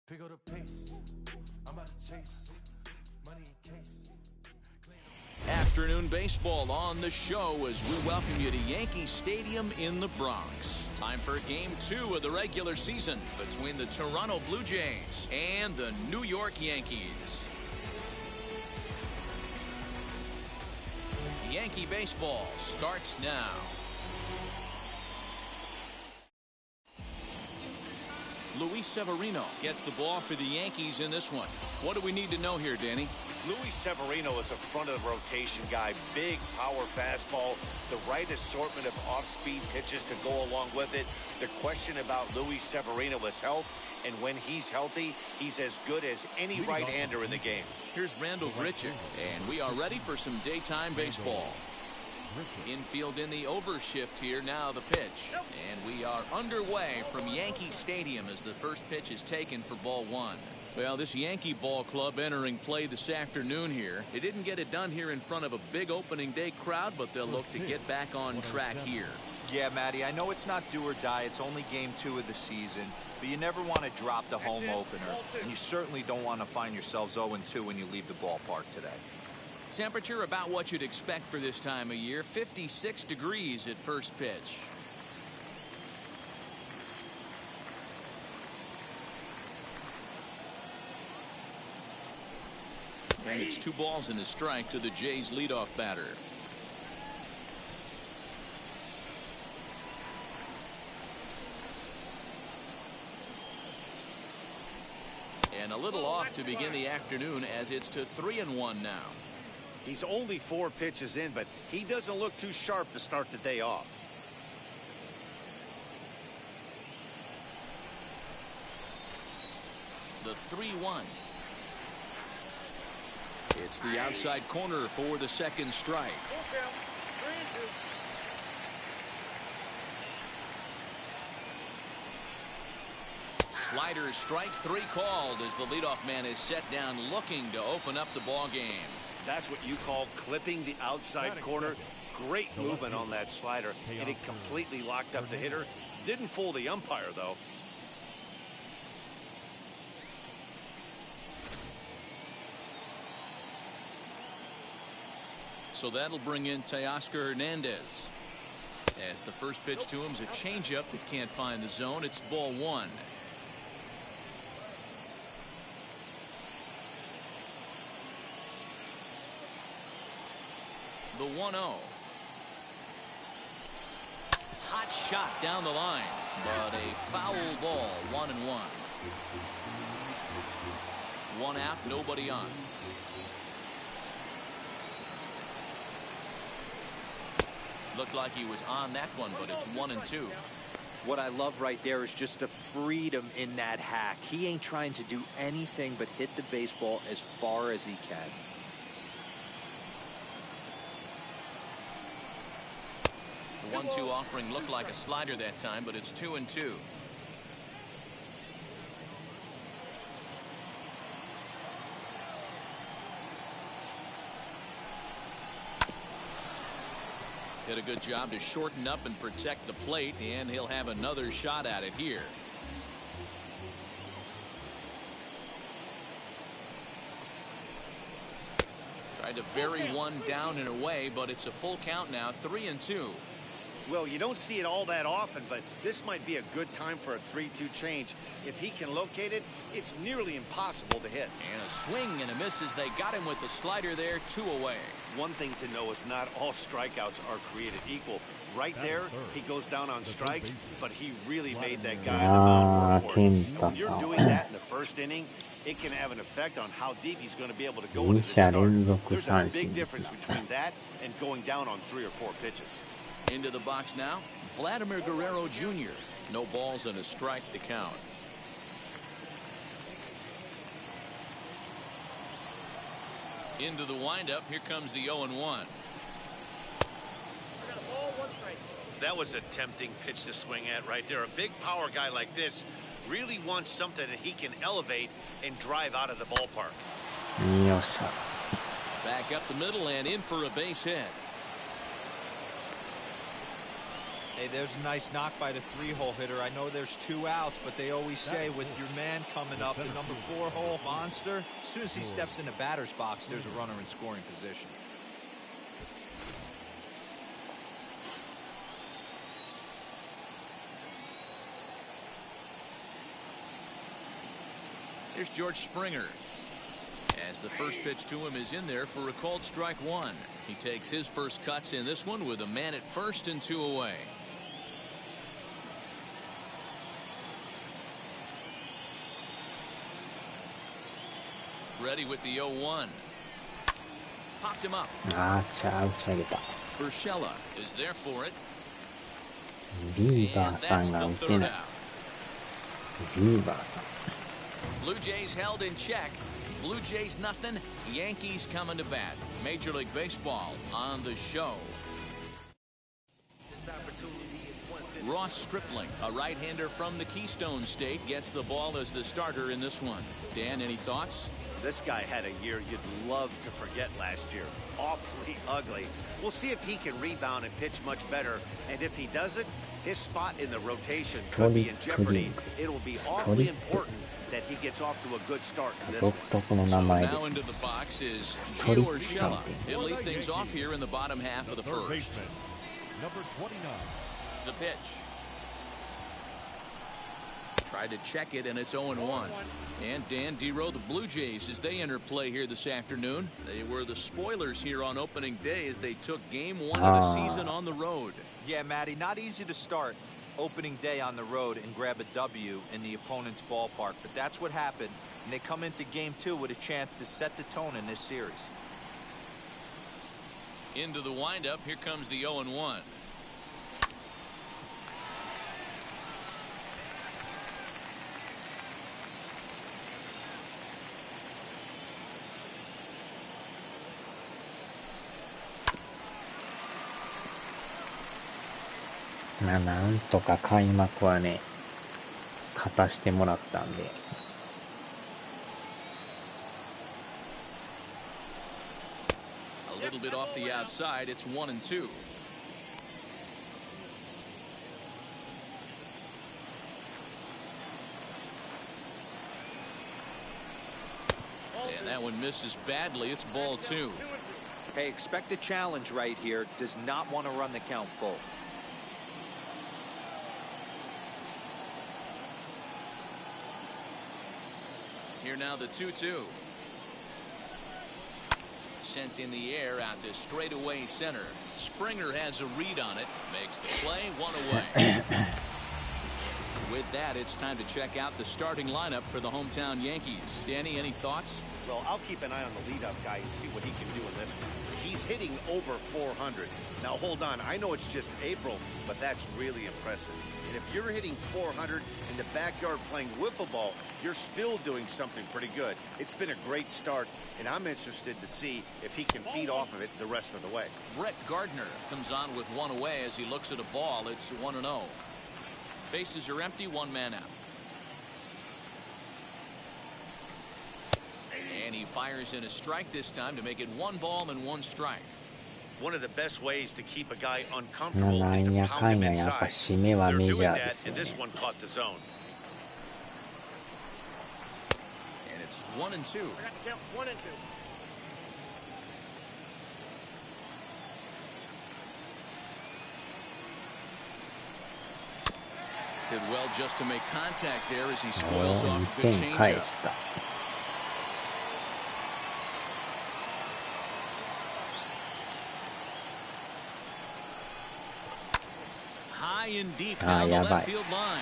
Pick up the pace. I'm about to chase money in case. Afternoon baseball on the show as we welcome you to Yankee Stadium in the Bronx. Time for Game 2 of the regular season between the Toronto Blue Jays and the New York Yankees. Yankee baseball starts now. Luis Severino gets the ball for the Yankees in this one. What do we need to know here, Danny? Luis Severino is a front-of-the-rotation guy. Big power fastball, the right assortment of off-speed pitches to go along with it. The question about Luis Severino is health, and when he's healthy, he's as good as any right-hander in the game. Here's Randall Grichuk, and we are ready for some daytime baseball. Infield in the overshift here, now the pitch. And we are underway from Yankee Stadium as the first pitch is taken for ball one. Well, this Yankee ball club entering play this afternoon here. They didn't get it done here in front of a big opening day crowd, but they'll look to get back on track here. Yeah, Matty, I know it's not do or die. It's only game 2 of the season, but you never want to drop the home opener, and you certainly don't want to find yourselves 0-2 when you leave the ballpark today. Temperature about what you'd expect for this time of year, 56 degrees at first pitch. And it's 2 balls and a strike to the Jays leadoff batter. And a little off to begin the afternoon as it's to 3-1 now. He's only 4 pitches in, but he doesn't look too sharp to start the day off. The 3-1. It's the outside corner for the second strike. Slider strike 3 called as the leadoff man is set down looking to open up the ball game. That's what you call clipping the outside corner. Great movement on that slider, and it completely locked up the hitter. Didn't fool the umpire, though. So that'll bring in Teoscar Hernandez. As the first pitch to him is a changeup that can't find the zone. It's ball 1. The 1-0. Hot shot down the line, but a foul ball. 1-1. 1 out, nobody on. Looked like he was on that one, but it's 1-2. What I love right there is just the freedom in that hack. He ain't trying to do anything but hit the baseball as far as he can. The 1-2 offering looked like a slider that time, but it's 2-2. Did a good job to shorten up and protect the plate, and he'll have another shot at it here. Tried to bury one down and away, but it's a full count now, 3-2. Well, you don't see it all that often, but this might be a good time for a 3-2 change. If he can locate it, it's nearly impossible to hit. And a swing and a miss as they got him with the slider there, 2 away. One thing to know is not all strikeouts are created equal. Right there, he goes down on strikes, but he really made that guy on the mound work for it. And when you're doing that in the first inning, it can have an effect on how deep he's going to be able to go into the start. There's a big difference between that and going down on 3 or 4 pitches. Into the box now, Vladimir Guerrero Jr. No balls and a strike to count. Into the windup, here comes the 0-1. That was a tempting pitch to swing at right there. A big power guy like this really wants something that he can elevate and drive out of the ballpark. Back up the middle and in for a base hit. Hey, there's a nice knock by the 3-hole hitter. I know there's 2 outs, but they always say with your man coming up, the number 4-hole monster, as soon as he steps in the batter's box, there's a runner in scoring position. Here's George Springer. As the first pitch to him is in there for a called strike 1. He takes his first cuts in this one with a man at first and 2 away. Ready with the 0-1. Popped him up. Urshela is there for it. And that's the third out. Blue Jays held in check. Blue Jays nothing. Yankees coming to bat. Major League Baseball on the show. Ross Stripling, a right-hander from the Keystone State, gets the ball as the starter in this one. Dan, any thoughts? This guy had a year you'd love to forget last year. Awfully ugly. We'll see if he can rebound and pitch much better. And if he doesn't, his spot in the rotation could be in jeopardy. It will be awfully important that he gets off to a good start in this one. So now into the box is Gio Urshela. He'll lead things off here in the bottom half of the first. Number 29. The pitch. Tried to check it, and it's 0-1. And Dan Dero, the Blue Jays, as they enter play here this afternoon. They were the spoilers here on opening day as they took game 1 of the season on the road. Yeah, Matty, not easy to start opening day on the road and grab a W in the opponent's ballpark. But that's what happened, and they come into game 2 with a chance to set the tone in this series. Into the windup, here comes the 0-1.まあなんとか開幕はね勝たしてもらったんで。A little bit off the outside. It's 1-2. And that one misses badly. It's ball 2. Hey, expect a challenge right here. Does not want to run the count full. Here now the 2-2. Sent in the air out to straightaway center. Springer has a read on it. Makes the play, 1 away. With that, it's time to check out the starting lineup for the hometown Yankees. Danny, any thoughts? Well, I'll keep an eye on the leadoff guy and see what he can do in this one. He's hitting over 400. Now, hold on. I know it's just April, but that's really impressive. And if you're hitting 400 in the backyard playing wiffle ball, you're still doing something pretty good. It's been a great start, and I'm interested to see if he can feed off of it the rest of the way. Brett Gardner comes on with 1 away as he looks at a ball. It's 1-0. Bases are empty, 1 man out. And he fires in a strike this time to make it 1 ball and 1 strike. One of the best ways to keep a guy uncomfortable is to pound him inside. They're doing that, and this one caught the zone. And it's 1-2. 1-2. Did well just to make contact there as he お spoils ー、 off 2 a good 点返 changeup. した。High and deep あー、 down the やば left い。 field line.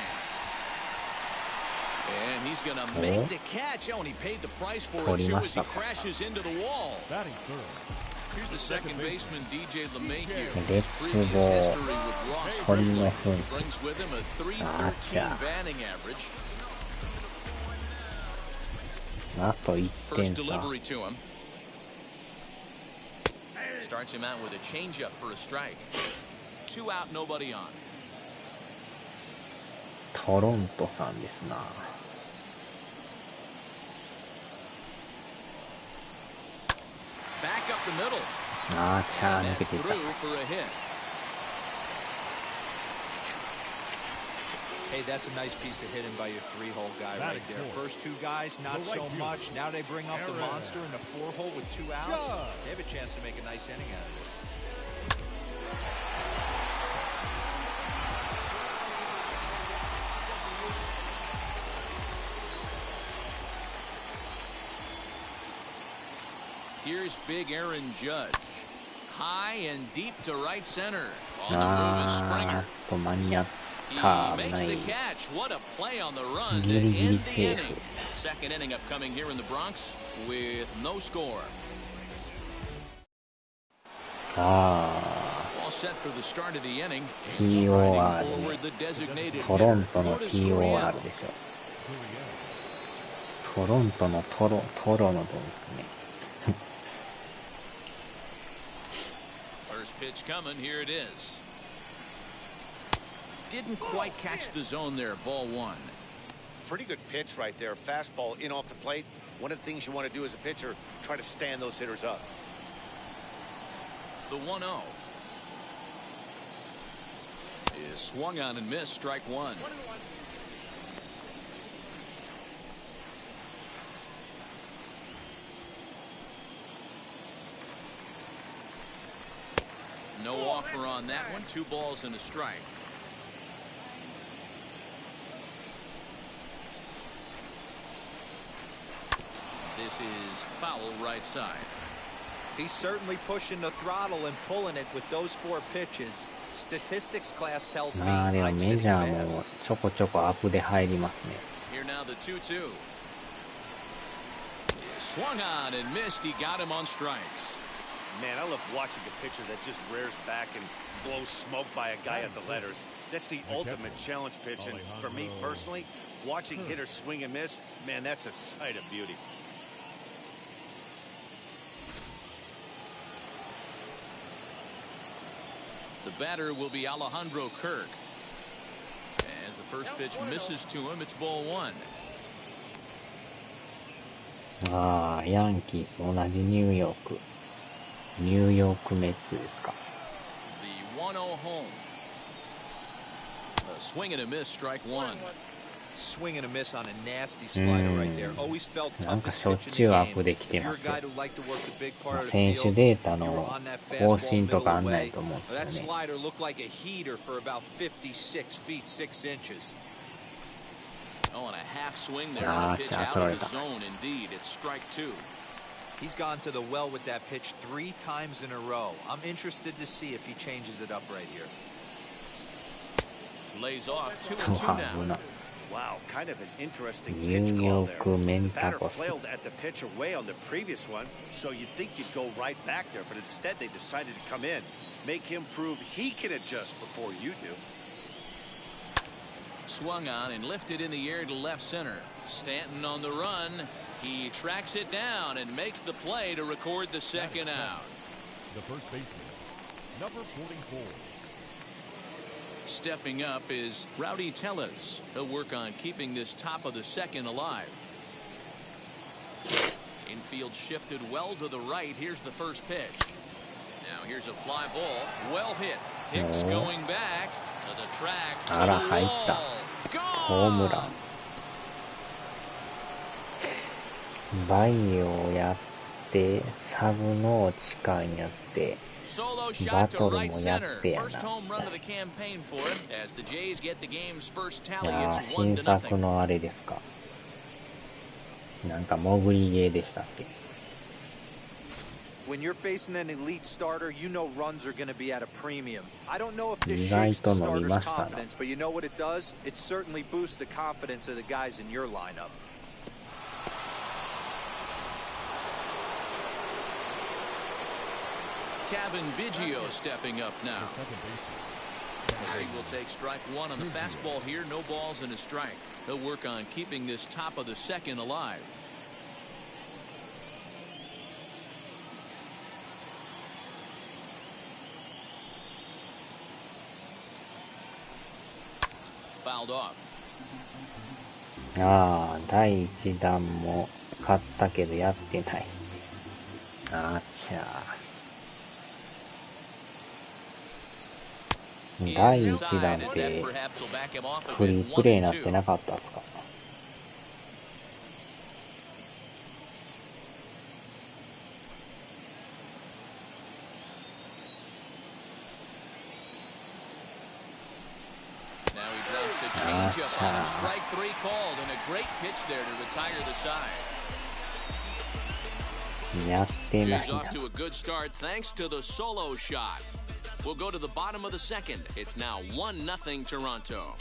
And he's going to make the catch. Oh, and he paid the price for it 取り too ま as した he か。 crashes into the wall. Batting third. Here's the second baseman, DJ LeMahieu. レッ His ツ previous ゴー。 history with Ross 鳥 Stripling の噴射。 brings with him a あちゃ。 313 batting average. あと1 First 点差。 delivery to him. Starts him out with a changeup for a strike. 2 out, nobody on. トロントさんですな。Back up the middle. あーちゃー、 And 抜け that's ていった。 through for a hit. Hey, that's a nice piece of hitting by your 3-hole guy right there. First 2 guys, not so much. Now they bring up the monster in the 4-hole with 2 outs. They have a chance to make a nice inning out of this. Here's big Aaron Judge. High and deep to right center. On the move is あー、 Springer. っと間に合っ He た。危 makes な the い。 catch. What a play on the run to ギリギリ end セ the ー inning. フ。 Second inning upcoming here in the Bronx with no score. あ All set for the start of the inning. TOR Striding forward, the designated ー、トロン hitter, トの Lourdes TOR Gurriel. でしょ。トロントのトロの分ですね。First pitch coming. Here it is. Didn't quite catch the zone there. Ball 1. Pretty good pitch right there. Fastball in off the plate. One of the things you want to do as a pitcher, try to stand those hitters up. The 1-0 is swung on and missed. Strike 1. No offer on that one. 2 balls and a strike. This is foul right side. He's certainly pushing the throttle and pulling it with those 4 pitches. Statistics class tells me まあでも I'm メ sitting ジャー fast. もちょこちょこアップで入りますね。 Here now the 2-2. Swung on and missed. He got him on strikes. Man, I love watching a pitcher that just rears back and blows smoke by a guy at the letters. That's the ultimate challenge pitch. And for me personally, watching hitters swing and miss, man, that's a sight of beauty. The batter will be Alejandro Kirk. As the first pitch misses to him, it's ball 1. ああ、ヤンキース同じニューヨーク。ニューヨークメッツですか。 The 1-0 home. A swing and a miss. Strike 1. Swing and a miss on a nasty slider right there. Always felt なんか toughest しょっ pitch in ち the ゅうアッ game. プできて If ま you're す a よ。 guy who liked to work the big part of the 選手 field, データ you were の on that 更 fastball 新と middle かあん away. ないと思うん That ですよね。 slider looked like a heater for about 56 feet 6 inches. Oh, and a half swing there on a pitch out of the 取られた。 zone. Indeed, it's strike 2. He's gone to the well with that pitch 3 times in a row. I'm interested to see if he changes it up right here. Lays off 2-2 あ危 now. ない。 Wow, kind of an interesting ニュ pitch ー call ヨ there. ークメン The タ batter コス。 flailed at the pitch away on the previous one, so you'd think you'd go right back there, but instead they decided to come in, make him prove he can adjust before you do. Swung on and lifted in the air to left center. Stanton on the run. He tracks it down and makes the play to record the second out. The first baseman, number 44. Stepping up is Rowdy Tellez. He'll work on keeping this top of the second alive. Infield shifted well to the right. Here's the first pitch. Now here's a fly ball. Well hit. Hicks going back to the track. To あら、 the 入っ wall. た。ホームラ Gone. ン。バイオをやって、サブの地下にやって、Solo バ shot ト to ル right もやっ center. てやな。 First home run of the campaign for him as the Jays get the game's first い tally. や It's ー、 1 to 新作 nothing. のあれですか。なんか潜りゲーでしたっけ。 When you're facing an elite starter, you know runs are going to be at a premium. I don't know if this 意外 shakes と the 伸び starter's ましたな。 confidence, but you know what it does? It certainly boosts the confidence of the guys in your lineup. Kevin Biggio stepping up now. As he will take strike one on the fastball here. No balls and a strike. He'll work on keeping this top of the second alive. Fouled off. ああ、第1弾も買ったけどやってない。あちゃー。第1弾ってフリープレイになってなかったっすか。Changeup on him. Strike three called, and a great pitch there to retire the side. やってない Jays な。 off to a good start thanks to the solo shot. We'll go to the bottom of the second. It's now 1-0 Toronto.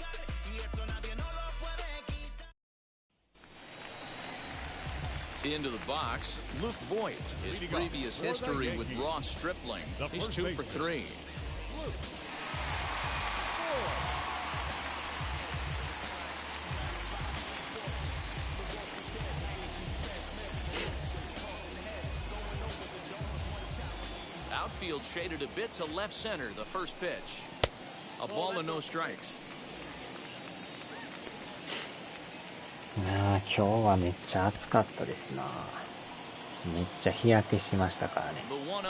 Into the box, Luke Voigt. His previous history with Ross Stripling. He's 2 for 3. Outfield shaded a bit to left center. The first pitch. A ball and no strikes. ああ、今日はめっちゃ暑かったですな。めっちゃ日焼けしましたからね。 The 1-0.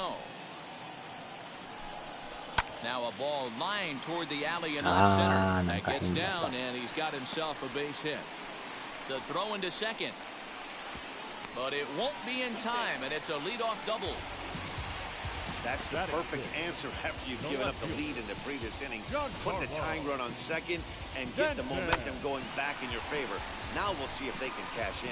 Now a ball lined toward the alley in left center. That gets down, and he's got himself a base hit. The throw into second. But it won't be in time, and it's a leadoff double. That's the perfect answer after you've given up the lead in the previous inning. Put the tying run on second and get the momentum going back in your favor. Now we'll see if they can cash in.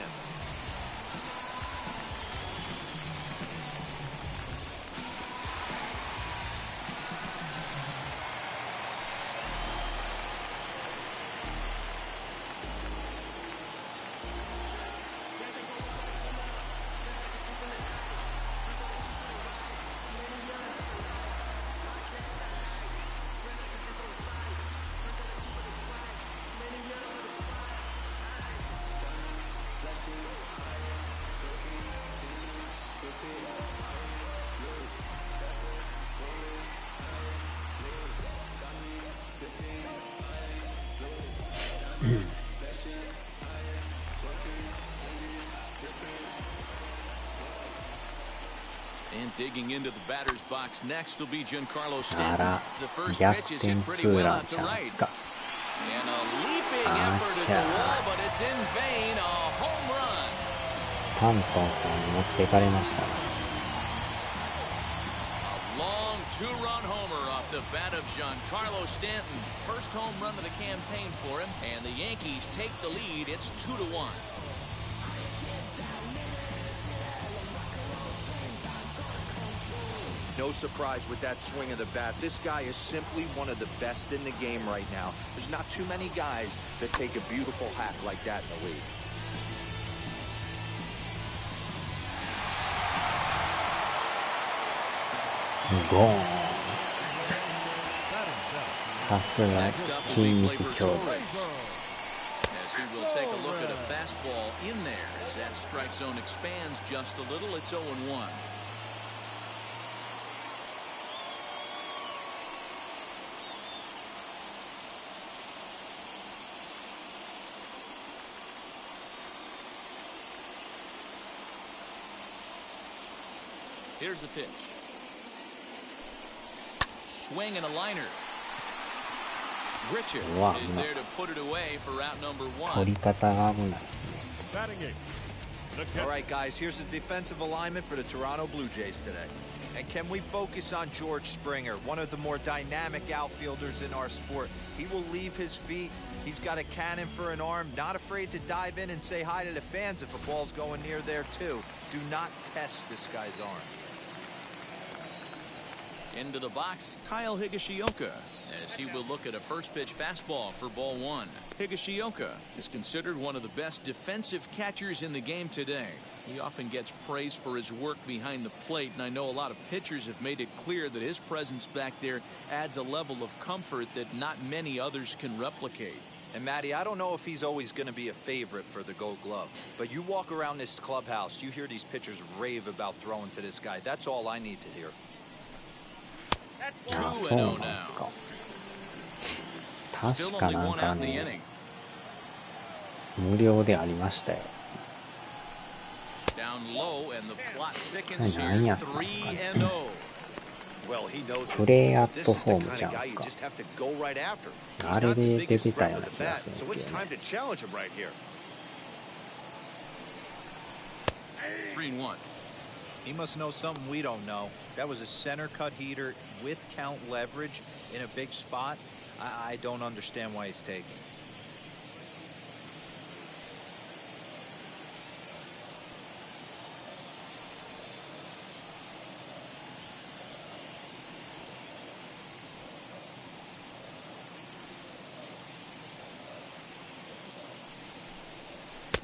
And digging into the batter's box next will be Giancarlo Stanton. The first 逆 pitch is 転 hit ツ pretty ー well ラン out ち to ゃう right. か。 And a leaping effort at the wall, but it's in vain. A home run. タントンさんに持ってかれましたね。 A long two-run homer off the bat of Giancarlo Stanton. First home run of the campaign for him, and the Yankees take the lead. It's 2-1. No surprise with that swing of the bat. This guy is simply one of the best in the game right now. There's not too many guys that take a beautiful hack like that in the league. Gone. さすが Next up 筋 will be 肉 Gleyber 兄弟。 Torres. As he will take a look at a fastball in there as that strike zone expands just a little. It's 0-1. Here's the pitch. Swing and a liner. Richard is there to put it away for route number 取 1. り方が危ない。 All right, guys, here's the defensive alignment for the Toronto Blue Jays today. And can we focus on George Springer, one of the more dynamic outfielders in our sport? He will leave his feet. He's got a cannon for an arm, not afraid to dive in and say hi to the fans if a ball's going near there too. Do not test this guy's arm. Into the box, Kyle Higashioka, as he will look at a first pitch fastball for ball one. Higashioka is considered one of the best defensive catchers in the game today. He often gets praise for his work behind the plate, and I know a lot of pitchers have made it clear that his presence back there adds a level of comfort that not many others can replicate. And Matty, I don't know if he's always going to be a favorite for the Gold Glove, but you walk around this clubhouse, you hear these pitchers rave about throwing to this guy. That's all I need to hear. 2-0 now. Still only one out in the inning. 無料でありましたよ。 Down low and the plot thickens here. 3-0. Well, he knows プレイアッ this ト is ホ the ーム kind じゃ of ん guy you か。 just have to go right after. あ He's れ not the で出て biggest た threat よう with な the 気が bat, する so んで it's すよ time ね。 to challenge him right here. 3-1. He must know something we don't know. That was a center cut heater with count leverage in a big spot. I don't understand why he's taking.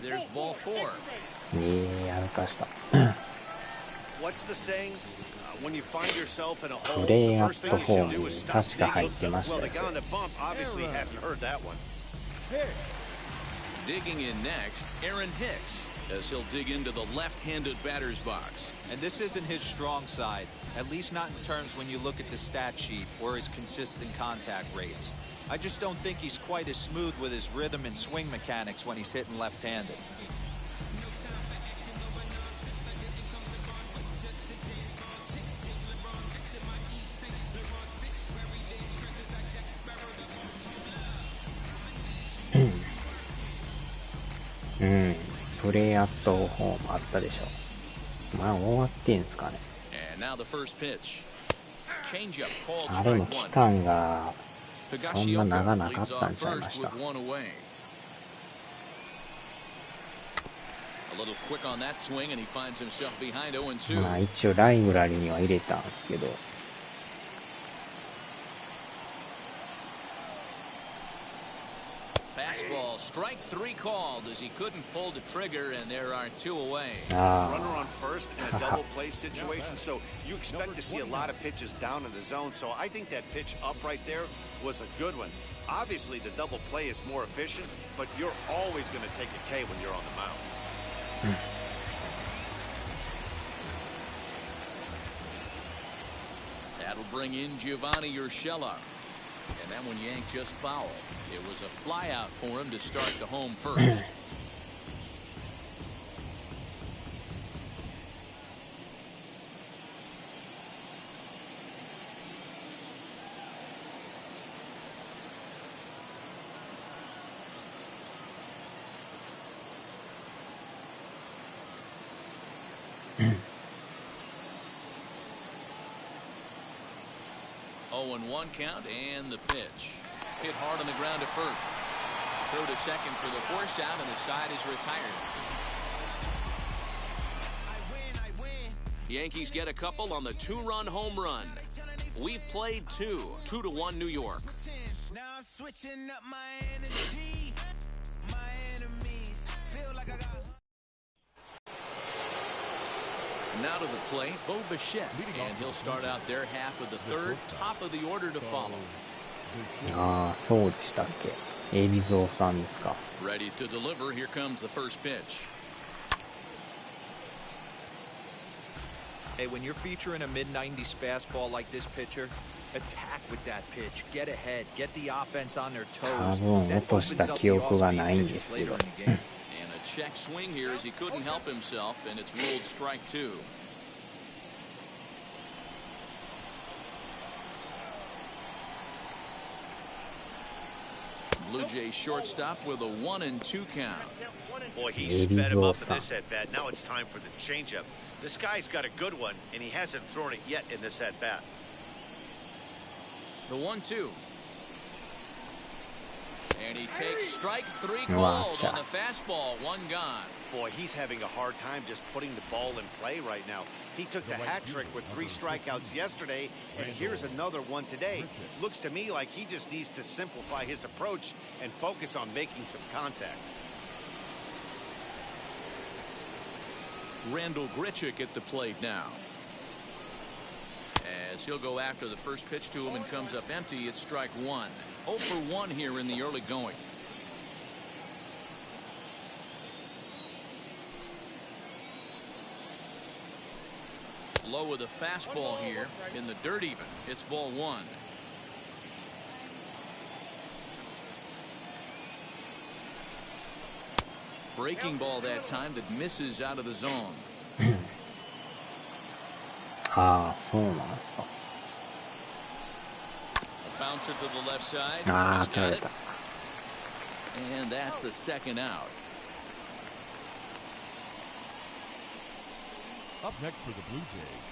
There's ball four. 歩かした。 What's the saying? When you find yourself in a hole, プレイ the ア first ッ thing ト you ホー should ム do に is stop 確か入って digging. ました Well, よ the。guy on the bump obviously hasn't heard that one. Digging in next, Aaron Hicks, as he'll dig into the left-handed batter's box. And this isn't his strong side, at least not in terms when you look at the stat sheet or his consistent contact rates. I just don't think he's quite as smooth with his rhythm and swing mechanics when he's hitting left-handed. Hmm. プレイアットホームあったでしょ。まあ終わってんすかね。 And now the first pitch. Changeup called あれも strike 期 one. 間がそんな長 Higashioka なか leads ったん off ちゃいま first した。 with one away. A little quick on that swing, and he finds himself behind 0-2. まあ一応ライブラリには入れたんですけど。 Fastball, strike three called as he couldn't pull the trigger, and there are two away. Runner on first in a double play situation, so you expect to see a lot of pitches down in the zone. So I think that pitch up right there was a good one. Obviously, the double play is more efficient, but you're always going to take a K when you're on the mound. That'll bring in Giovanni Urshela. And that one yanked just foul. It was a fly out for him to start the home first. And one count, and the pitch. Hit hard on the ground to first. Throw to second for the force out, and the side is retired. Yankees get a couple on the two-run home run. We've played 2-1 New York. Now I'm switching up my energy. My enemies feel like I got. Now to the plate, Bo Bichette, and he'll start out their half of the third, top of the order to follow. ああ、そうでしたっけ。海老蔵さんですか。 Ready to deliver. Here comes the first pitch. Hey, when you're featuring a mid-90s fastball like this pitcher, attack with that pitch. Get ahead. Get the offense on their 多 toes. 分 That 落とし opens た up 記 the 憶がない off-speed んで pitches すけ later ど。 in the game. And a check swing here as he couldn't help himself, and it's ruled strike two. Blue Jays shortstop with a 1-2 count. Boy, he sped him up in this at bat. Now it's time for the changeup. This guy's got a good one, and he hasn't thrown it yet in this at bat. The 1-2. And he takes strike three called on the fastball. One gone. Boy, he's having a hard time just putting the ball in play right now. He took the hat trick with 3 strikeouts yesterday, and here's another one today. Looks to me like he just needs to simplify his approach and focus on making some contact. Randall Grichuk at the plate now. As he'll go after the first pitch to him and comes up empty, it's strike 1. 0 for 1 here in the early going. Low with a fastball here in the dirt even. It's ball 1. Breaking ball that time that misses out of the zone. ああ、そうなんですか。 Bouncer to the left side. ああ、 He's 取ら got れ it. た。 And that's the second out. Up next for the Blue Jays,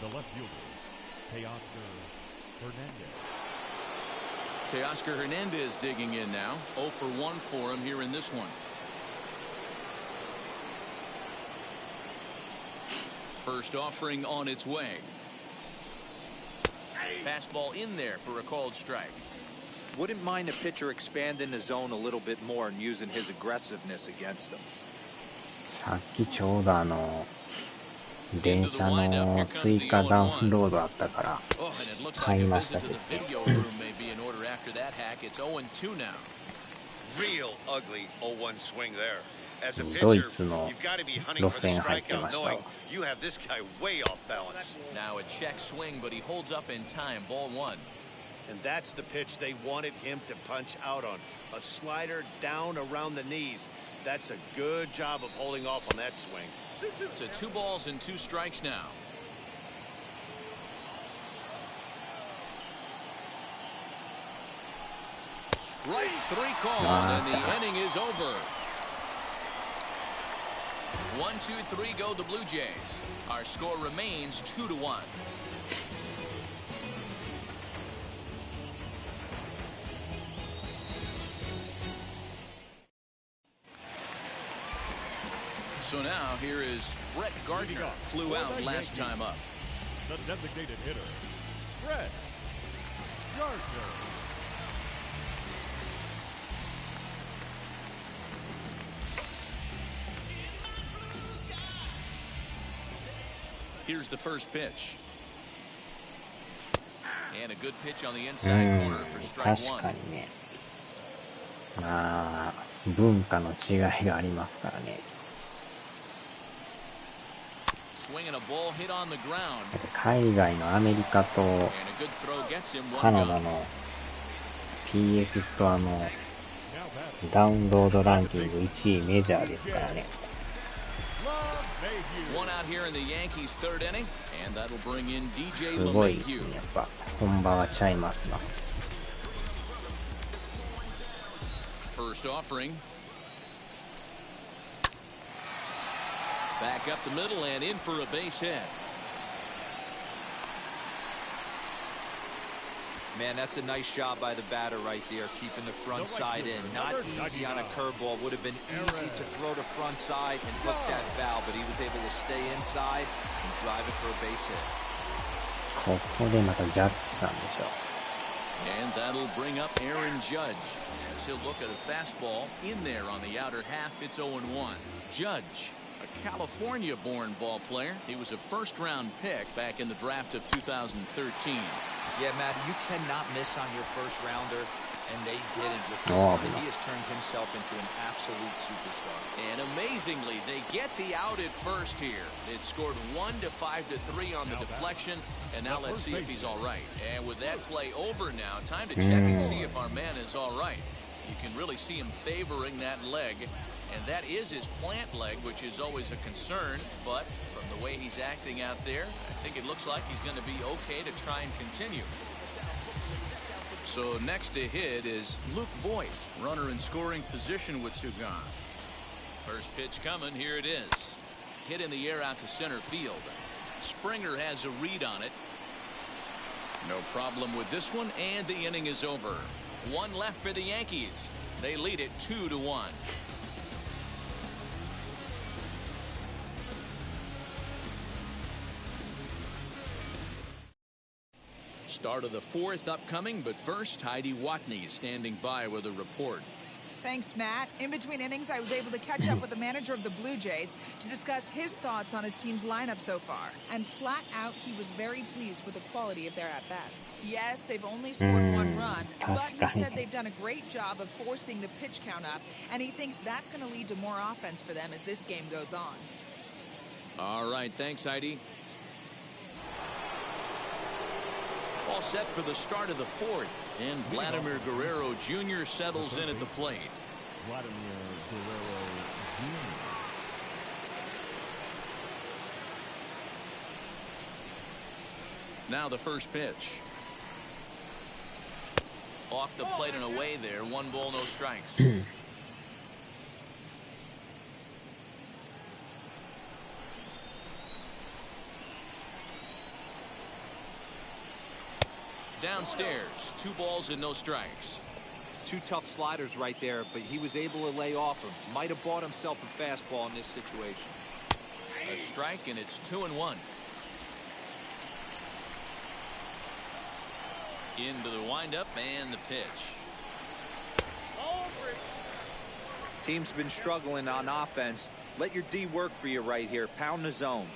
the left fielder, Teoscar Hernandez. Teoscar Hernandez digging in now. 0 for 1 for him here in this one. First offering on its way. Fastball in there for a called strike. Wouldn't mind the pitcher expanding the zone a little bit more and using his aggressiveness against them. さっきちょうど電車の追加ダウンロードあったから買いましたけど。 Real ugly 0-1 swing there. As a ドイ pitcher, ツの you've got to be hunting 路 for the 線入ってま strikeout, したわ。 knowing you have this guy way off balance. Now a check swing, but he holds up in time. Ball 1. And that's the pitch they wanted him to punch out on. A slider down around the knees. That's a good job of holding off on that swing. To 2 balls and 2 strikes now. Strike 3 called, and the inning is over. 1-2-3 go the Blue Jays. Our score remains 2-1. So now here is Brett Gardner. Flew out last time up. The designated hitter, Brett Gardner. Here's the first pitch. And a good pitch on the inside corner for strike 確 1. かにね。まあ、文化の違いがありますからね。 Swinging a ball hit on the ground. 海外のアメリカと And a good throw gets him カ one ナダ gun. の PS ストアのダウンロードランキング1位メジャーですからね。 One out here in the Yankees' third inning, and that'll bring in DJ すごいです LeMahieu. ね。やっぱ本場はちゃいますな。 First offering. Back up the middle and in for a base hit. Man, that's a nice job by the batter right there, keeping the front side in. Not easy on a curveball. Would have been easy to throw the front side and hook that foul, but he was able to stay inside and drive it for a base hit. ここでまたジャッジさんでしょ。 And that'll bring up Aaron Judge as he'll look at a fastball in there on the outer half. It's 0-1. Judge, a California-born ball player. He was a first-round pick back in the draft of 2013. Yeah, Matt, you cannot miss on your first rounder, and they didn't with this guy. He has turned himself into an absolute superstar. And amazingly, they get the out at first here. It scored 1 to 5 to 3 on the deflection, and now let's see if he's all right. And with that play over now, time to check and see if our man is all right. You can really see him favoring that leg, and that is his plant leg, which is always a concern, but from the way he's acting out there, I think it looks like he's going to be okay to try and continue. So next to hit is Luke Voigt, runner in scoring position with Sugan. First pitch coming. Here it is. Hit in the air out to center field. Springer has a read on it. No problem with this one, and the inning is over. One left for the Yankees. They lead it 2-1. Start of the fourth upcoming, but first, Heidi Watney is standing by with a report. Thanks, Matt. In between innings, I was able to catch up with the manager of the Blue Jays to discuss his thoughts on his team's lineup so far. And flat out, he was very pleased with the quality of their at-bats. Yes, they've only scored one run, but he said they've done a great job of forcing the pitch count up, and he thinks that's going to lead to more offense for them as this game goes on. All right, thanks, Heidi. All set for the start of the fourth, and Vladimir Guerrero Jr. settles in at the plate. Vladimir Guerrero Jr. Now the first pitch. Off the plate and away there. 1 ball, no strikes. Downstairs, 2 balls and no strikes. 2 tough sliders right there, but he was able to lay off him. Might have bought himself a fastball in this situation. A strike, and it's 2-1. Into the windup and the pitch. Team's been struggling on offense. Let your D work for you right here. Pound the zone.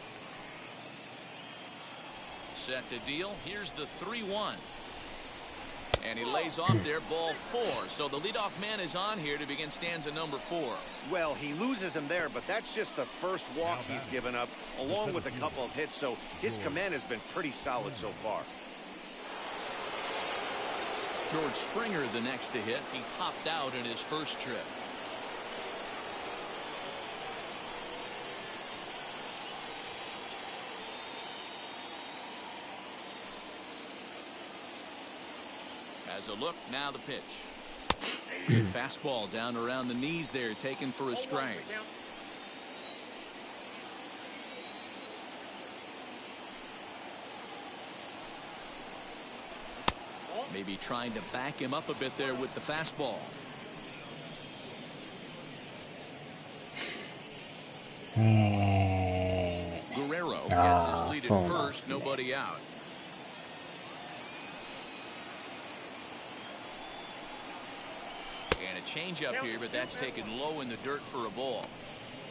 Set to deal. Here's the 3-1. And he lays off there, ball 4. So the leadoff man is on here to begin stanza number 4. Well, he loses him there, but that's just the first walk he's given up, along with a couple of hits. So his command has been pretty solid so far. George Springer the next to hit. He popped out in his first trip. As a look, now the pitch. Good fastball down around the knees there, taken for a strike. Maybe trying to back him up a bit there with the fastball. Guerrero gets his lead at first, nobody out. And a changeup here, but that's taken low in the dirt for a ball.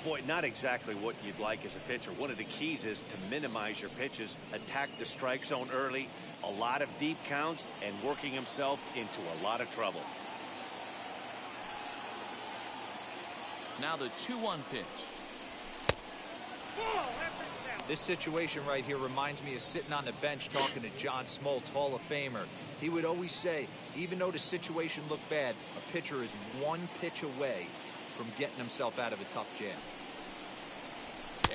Boy, not exactly what you'd like as a pitcher. One of the keys is to minimize your pitches, attack the strike zone early, a lot of deep counts, and working himself into a lot of trouble. Now the 2-1 pitch. This situation right here reminds me of sitting on the bench talking to John Smoltz, Hall of Famer. He would always say, even though the situation looked bad, a pitcher is 1 pitch away from getting himself out of a tough jam.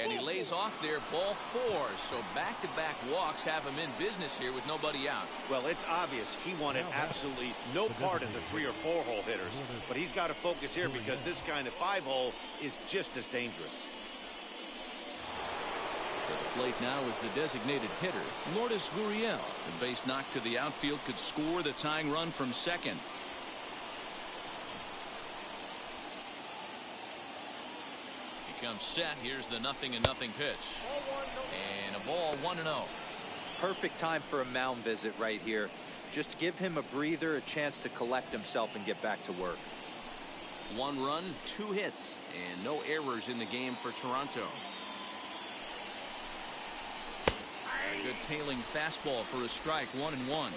And he lays off there, ball 4. So back-to-back walks have him in business here with nobody out. Well, it's obvious he wanted absolutely no part of the 3 or 4 hole hitters. But he's got to focus here because this kind of 5 hole is just as dangerous. At the plate now is the designated hitter, Lourdes Gurriel. The base knock to the outfield could score the tying run from second. He comes set. Here's the 0-0 pitch. And a ball 1-0. Perfect time for a mound visit right here. Just to give him a breather, a chance to collect himself and get back to work. 1 run, 2 hits, and no errors in the game for Toronto. A good tailing fastball for a strike, 1-1.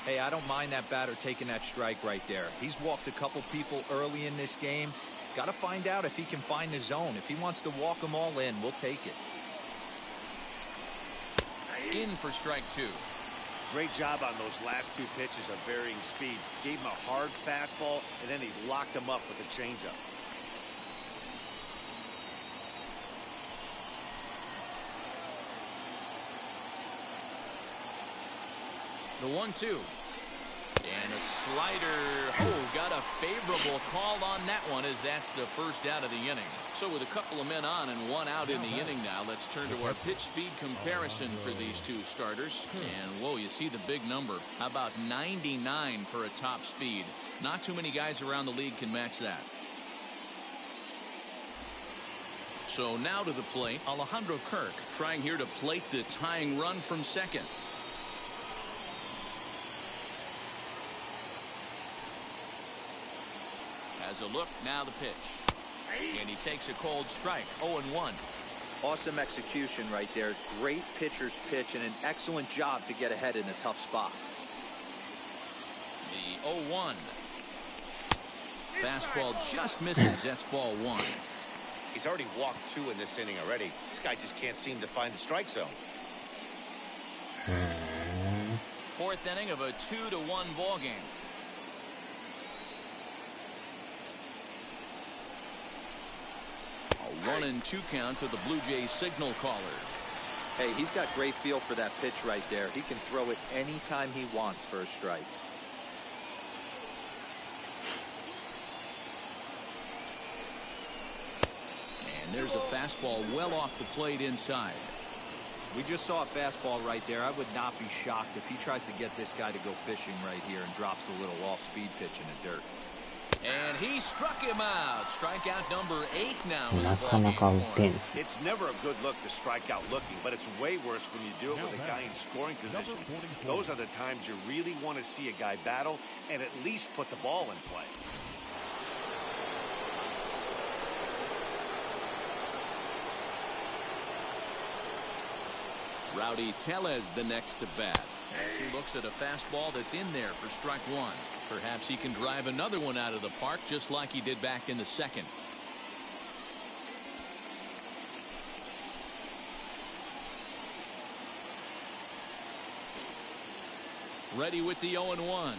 Hey, I don't mind that batter taking that strike right there. He's walked a couple people early in this game. Got to find out if he can find the zone. If he wants to walk them all in, we'll take it. In for strike 2. Great job on those last 2 pitches of varying speeds. Gave him a hard fastball, and then he locked him up with a changeup. The 1-2. And the slider, got a favorable call on that one as that's the first out of the inning. So with a couple of men on and one out in the inning now, let's turn to our pitch speed comparison for these two starters. And whoa, you see the big number. How about 99 for a top speed? Not too many guys around the league can match that. So now to the plate, Alejandro Kirk trying here to plate the tying run from second. Has a look, now the pitch. And he takes a cold strike, 0-1. Awesome execution right there. Great pitcher's pitch and an excellent job to get ahead in a tough spot. The 0-1. Fastball just misses. That's ball one. He's already walked 2 in this inning already. This guy just can't seem to find the strike zone. Fourth inning of a 2-1 ball game. A 1-2 count to the Blue Jays signal caller. Hey, he's got great feel for that pitch right there. He can throw it anytime he wants for a strike. And there's a fastball well off the plate inside. We just saw a fastball right there. I would not be shocked if he tries to get this guy to go fishing right here and drops a little off-speed pitch in the dirt. And he struck him out. Strikeout number 8 now. なかなか打てん。 It's never a good look to strike out looking, but it's way worse when you do it with a guy in scoring position. Those are the times you really want to see a guy battle and at least put the ball in play. Rowdy Tellez the next to bat as he looks at a fastball that's in there for strike one. Perhaps he can drive another one out of the park just like he did back in the second. Ready with the 0-1.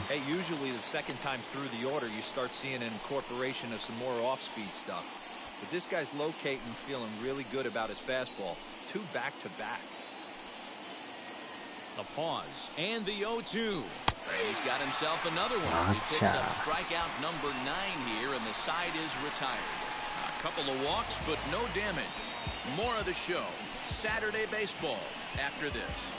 Hey, usually the second time through the order you start seeing an incorporation of some more off-speed stuff. But this guy's locating, feeling really good about his fastball. 2 back-to-back. A pause and the 0-2. And he's got himself another one as he picks up strikeout number 9 here, and the side is retired. A couple of walks, but no damage. More of the show. Saturday baseball after this.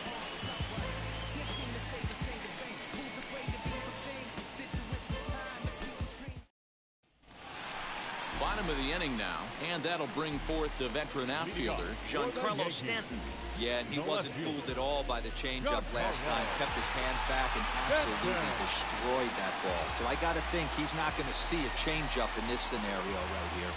Bottom of the inning now, and that'll bring forth the veteran outfielder, Giancarlo Stanton. Yeah, and he wasn't fooled at all by the changeup last time. Kept his hands back and absolutely destroyed that ball. So I got to think he's not going to see a changeup in this scenario right here.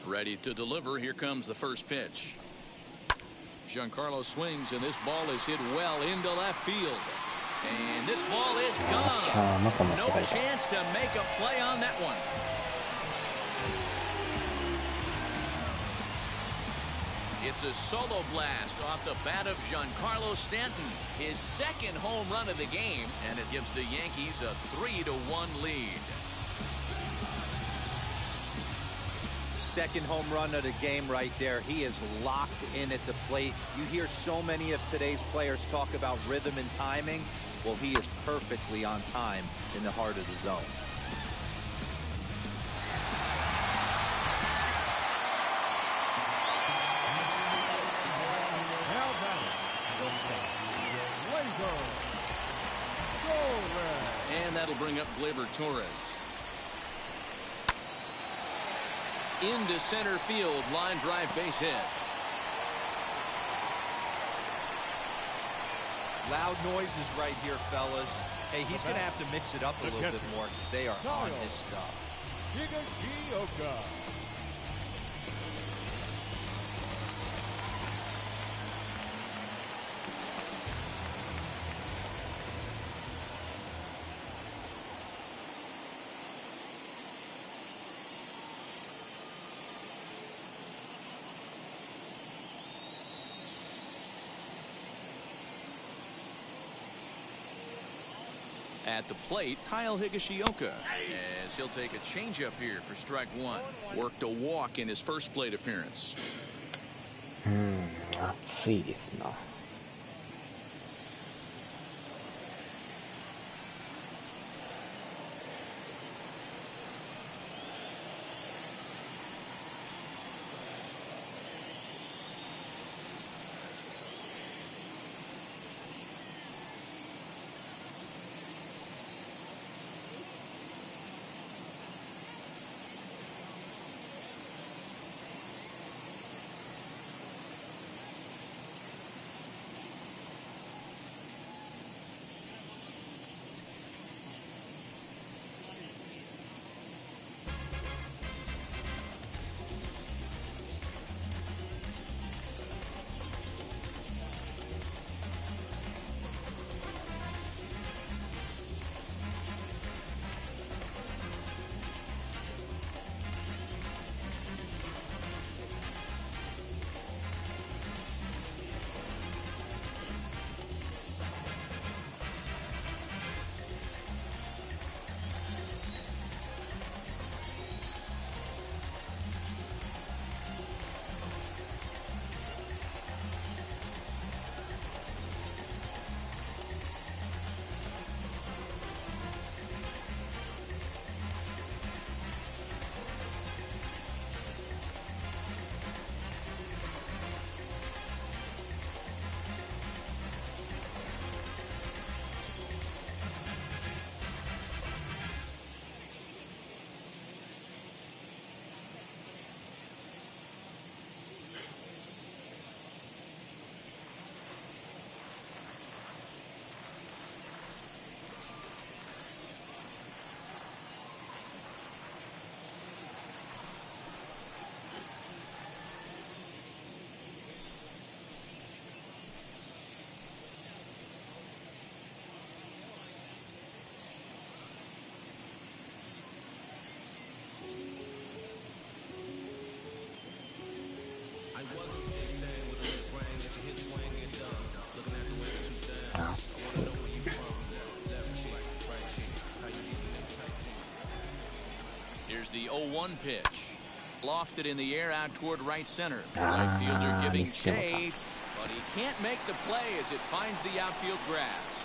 Ready to deliver. Here comes the first pitch. Giancarlo swings, and this ball is hit well into left field. And this ball is gone. No chance to make a play on that one. It's a solo blast off the bat of Giancarlo Stanton, his second home run of the game, and it gives the Yankees a 3-1 lead. Second home run of the game right there. He is locked in at the plate. You hear so many of today's players talk about rhythm and timing. Well, he is perfectly on time in the heart of the zone. And that'll bring up Gleyber Torres. Into center field, line drive base hit. Loud noises right here, fellas. Hey, he's going to have to mix it up a little bit more because they are on his stuff. At the plate, Kyle Higashioka, as he'll take a changeup here for strike one. Worked a walk in his first plate appearance. 暑いですな。Here's the 0-1 pitch. Lofted in the air out toward right center. Right fielder giving chase, but he can't make the play as it finds the outfield grass.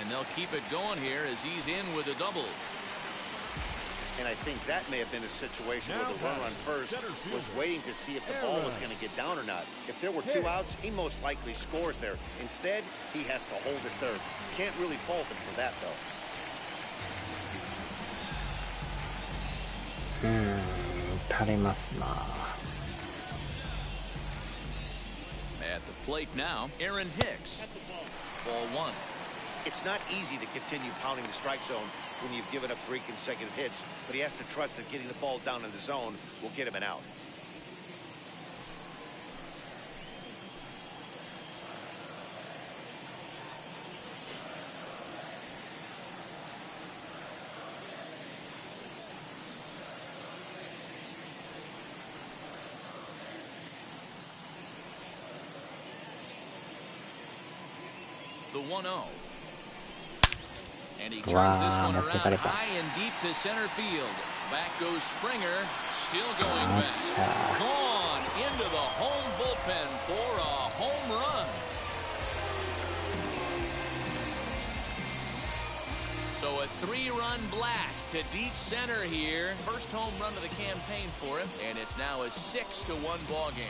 And they'll keep it going here as he's in with a double. And I think that may have been a situation where the runner on first was waiting to see if the ball was going to get down or not. If there were two outs, he most likely scores there. Instead, he has to hold it third. Can't really fault him for that, though. At the plate now, Aaron Hicks. Ball one. It's not easy to continue pounding the strike zone when you've given up 3 consecutive hits, but he has to trust that getting the ball down in the zone will get him an out. The 1-0. And he turns this one around high and deep to center field. Back goes Springer, still going back. Gone into the home bullpen for a home run. So a 3-run blast to deep center here. First home run of the campaign for him, and it's now a 6-1 ball game.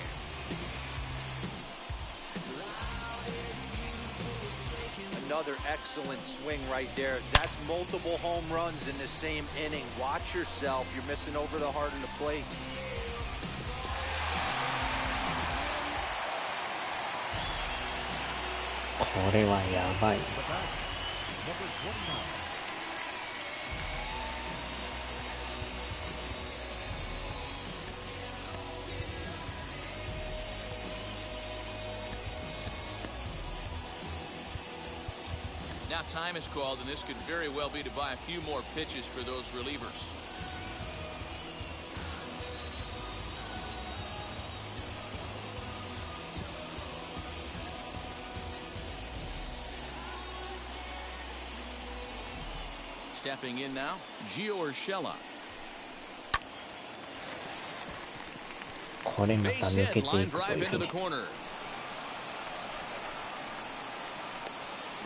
Another excellent swing right there. That's multiple home runs in the same inning. Watch yourself. You're missing over the heart of the plate. Now time is called, and this could very well be to buy a few more pitches for those relievers. Stepping in now, Gio Urshela. Base hit, line drive into the corner.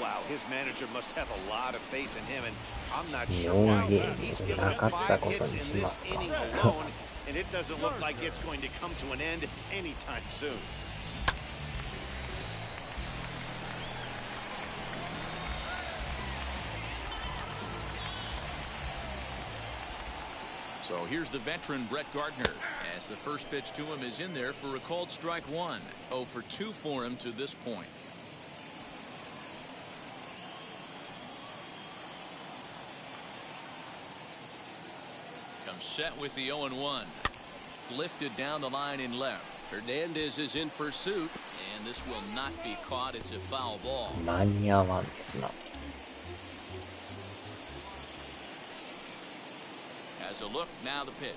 Wow, his manager must have a lot of faith in him, and I'm not sure why. He's given up 5 hits in this inning alone, and it doesn't look like it's going to come to an end anytime soon. So here's the veteran Brett Gardner, as the first pitch to him is in there for a called strike 1. 0 for 2 for him to this point. Comes set with the 0-1. Lifted down the line in left. Hernandez is in pursuit, and this will not be caught. It's a foul ball. Has a look, now the pitch.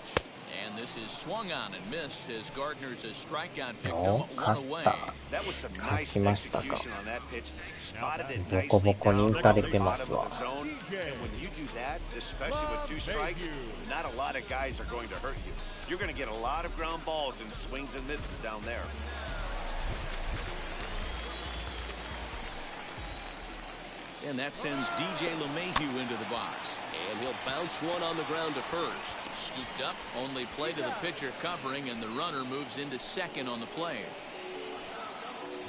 And this is swung on and missed as Gardner's a strikeout victim, 1 away. That was some nice execution on that pitch. Spotted it nicely down the bottom of the zone. And when you do that, especially with 2 strikes, not a lot of guys are going to hurt you. You're going to get a lot of ground balls and swings and misses down there. And that sends DJ LeMahieu into the box. And he'll bounce one on the ground to first. Scooped up, only play to the pitcher covering, and the runner moves into second on the play.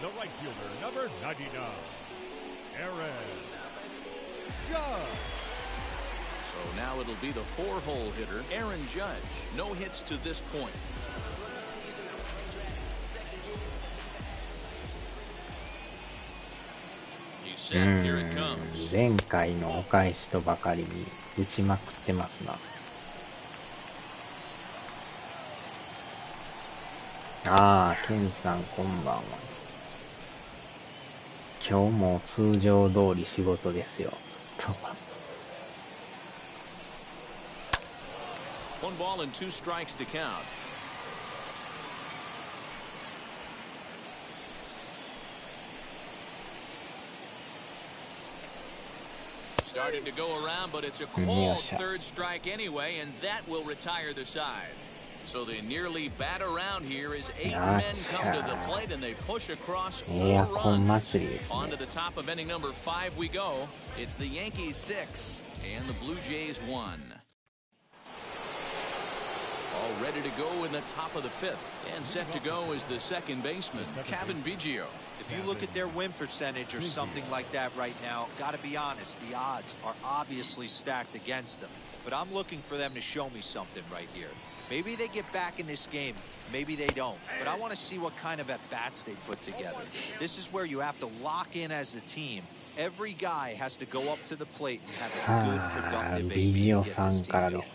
The right fielder, number 99, Aaron Judge. So now it'll be the 4-hole hitter, Aaron Judge. No hits to this point. Here it comes. 前回のお返しとばかりに打ちまくってますな。ああ、ケンさんこんばんは。今日も通常通り仕事ですよ。と。1 ball and 2 strikes to count. Starting to go around, but it's a called 3rd strike anyway, and that will retire the side. So they nearly bat around here as 8 men come to the plate, and they push across 4 runs. On to the top of inning number 5 we go. It's the Yankees 6 and the Blue Jays 1. All ready to go in the top of the 5th, and set to go is the second baseman, Kevin Biggio. If you look at their win percentage or something like that right now, gotta be honest, the odds are obviously stacked against them. But I'm looking for them to show me something right here. Maybe they get back in this game, maybe they don't. But I want to see what kind of at-bats they put together. This is where you have to lock in as a team Every guy has to go up to the plate and have a さ good あ、 productive ビ AB ジオ to get さ this んから team で going. す。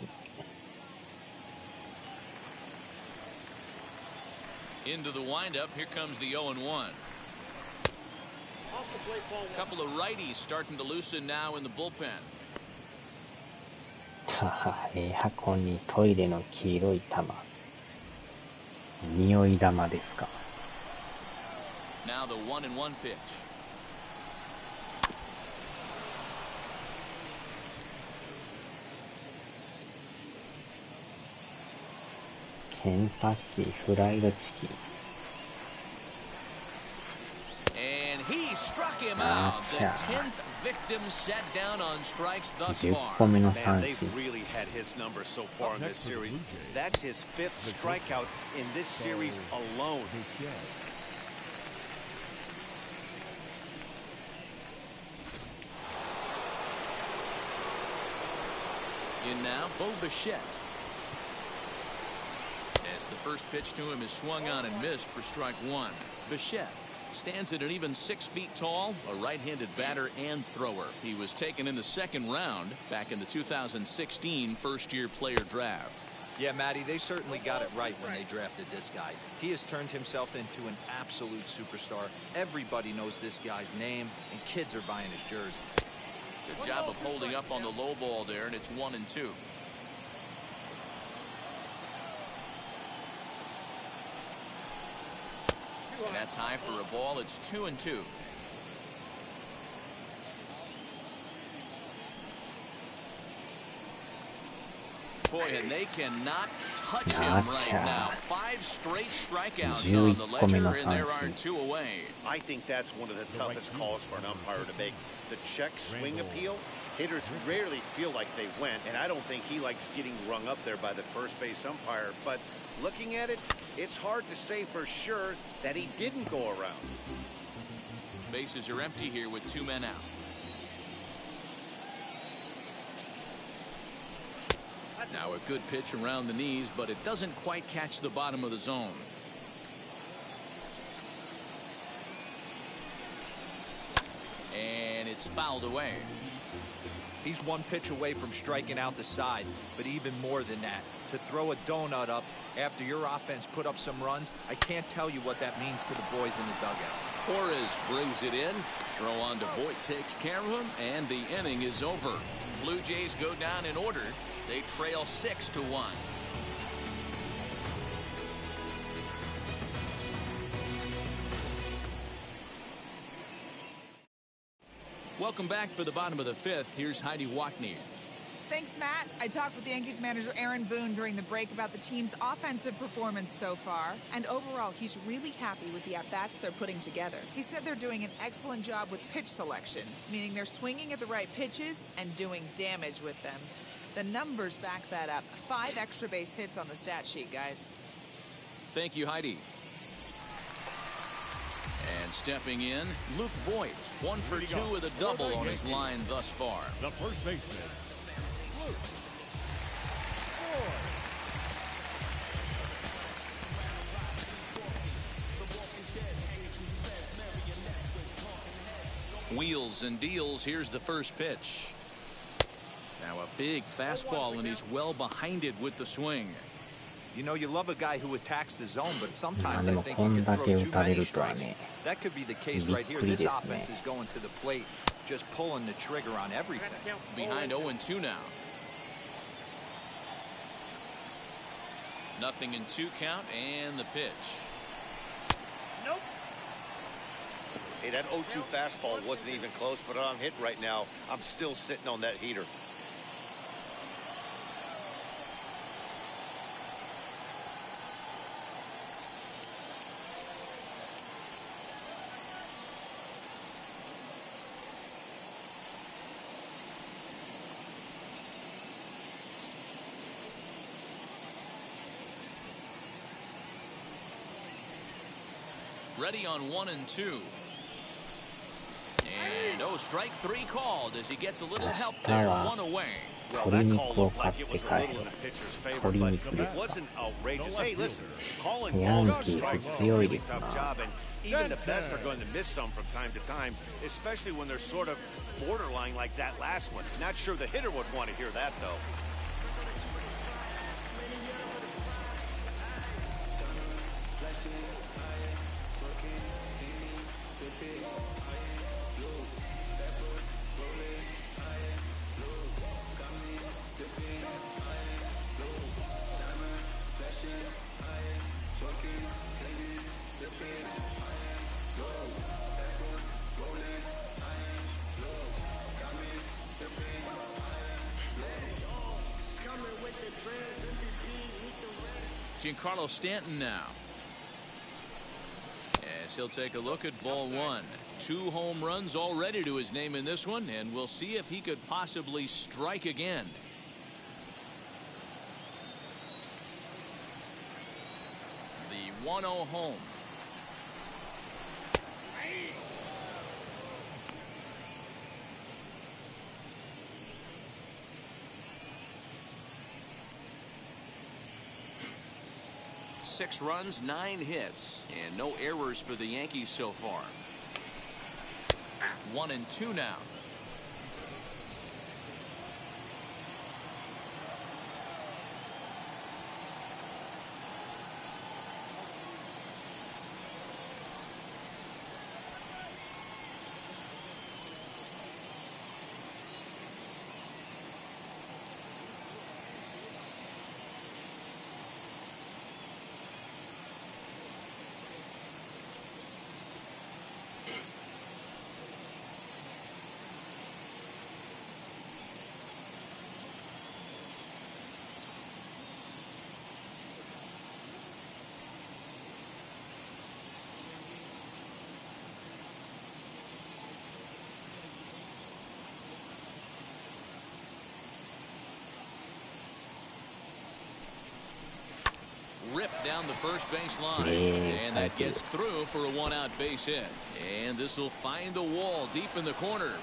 Into the windup, here comes the 0-1. Couple of righties starting to loosen now in the bullpen. さあ、箱にトイレの黄色い玉。匂い玉ですか。Now the 1-1 pitch. ケンタッキーフライドチキン。And he struck him out. The 10th victim set down on strikes thus 10 far. 個目の Man, 三 they've 振。 really had his number so far in this series. That's his 5th strikeout in this series alone. In now, Bo Bichette. As the first pitch to him is swung on and missed for strike one. Bichette stands at an even 6 feet tall, a right-handed batter and thrower. He was taken in the second round back in the 2016 first-year player draft. Yeah, Matty, they certainly got it right when they drafted this guy. He has turned himself into an absolute superstar. Everybody knows this guy's name, and kids are buying his jerseys. Good job of holding up on the low ball there, and it's 1-2. And that's high for a ball. It's 2-2. Boy, and they cannot touch him right now. 5 straight strikeouts on the ledger, and there are 2 away. I think that's one of the toughest calls for an umpire to make. The check swing appeal, hitters rarely feel like they went, and I don't think he likes getting rung up there by the first base umpire. But looking at it, it's hard to say for sure that he didn't go around. Bases are empty here with 2 men out. Now a good pitch around the knees, but it doesn't quite catch the bottom of the zone. And it's fouled away. He's 1 pitch away from striking out the side, but even more than that, to throw a donut up after your offense put up some runs, I can't tell you what that means to the boys in the dugout. Torres brings it in. Throw on to Voit takes care of him, and the inning is over. Blue Jays go down in order. They trail 6-1. Welcome back for the bottom of the 5th. Here's Heidi Watney. Thanks, Matt. I talked with Yankees manager Aaron Boone during the break about the team's offensive performance so far, and overall, he's really happy with the at-bats they're putting together. He said they're doing an excellent job with pitch selection, meaning they're swinging at the right pitches and doing damage with them. The numbers back that up. 5 extra base hits on the stat sheet, guys. Thank you, Heidi. And stepping in, Luke Voit, 1 for 2 with a double on his line thus far. The first baseman, Luke Voit. Wheels and deals. Here's the first pitch. Now a big fastball, and he's well behind it with the swing. You know, you love a guy who attacks the zone, but sometimes で I も think こ he ん can だ throw け too 打たれ many るとは strikes. ね。 That could be the case びっ right here. くり This ですね。 offense is going to the plate, just pulling the trigger on everything. Behind 0-2 now. Nothing in 2 count, and the pitch. Hey, that 0-2 fastball wasn't even close, but I'm hit right now. I'm still sitting on that heater. Ready on 1 and 2. And strike 3 called as he gets a little help there. 1 away. Well, that call looked like it was a little in the pitcher's favor, but it wasn't outrageous. Hey, listen, calling balls and strikes is a really tough job, and even the best are going to miss some from time to time, especially when they're sort of borderline like that last one. Not sure the hitter would want to hear that, though. Giancarlo Stanton now, as he'll take a look at ball one. 2 home runs already to his name in this one, and we'll see if he could possibly strike again. The 1-0 home. Six runs, 9 hits, and no errors for the Yankees so far. 1-2 now. Ripped down the first base line, and that gets through for a 1-out base hit. And this will find the wall deep in the corner.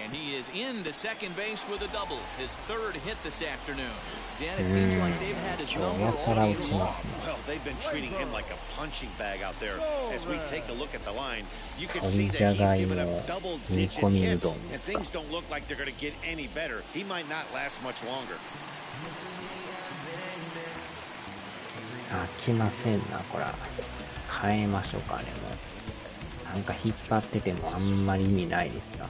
And he is into second base with a double, his 3rd hit this afternoon. Dan, it seems like they've had his number all game long. Well, they've been treating him like a punching bag out there. As we take a look at the line, you can see that he's given up double-digit hits, and things don't look like they're going to get any better. He might not last much longer. 飽きませんな、これ。変えましょうかね、もう。なんか引っ張っててもあんまり意味ないですな。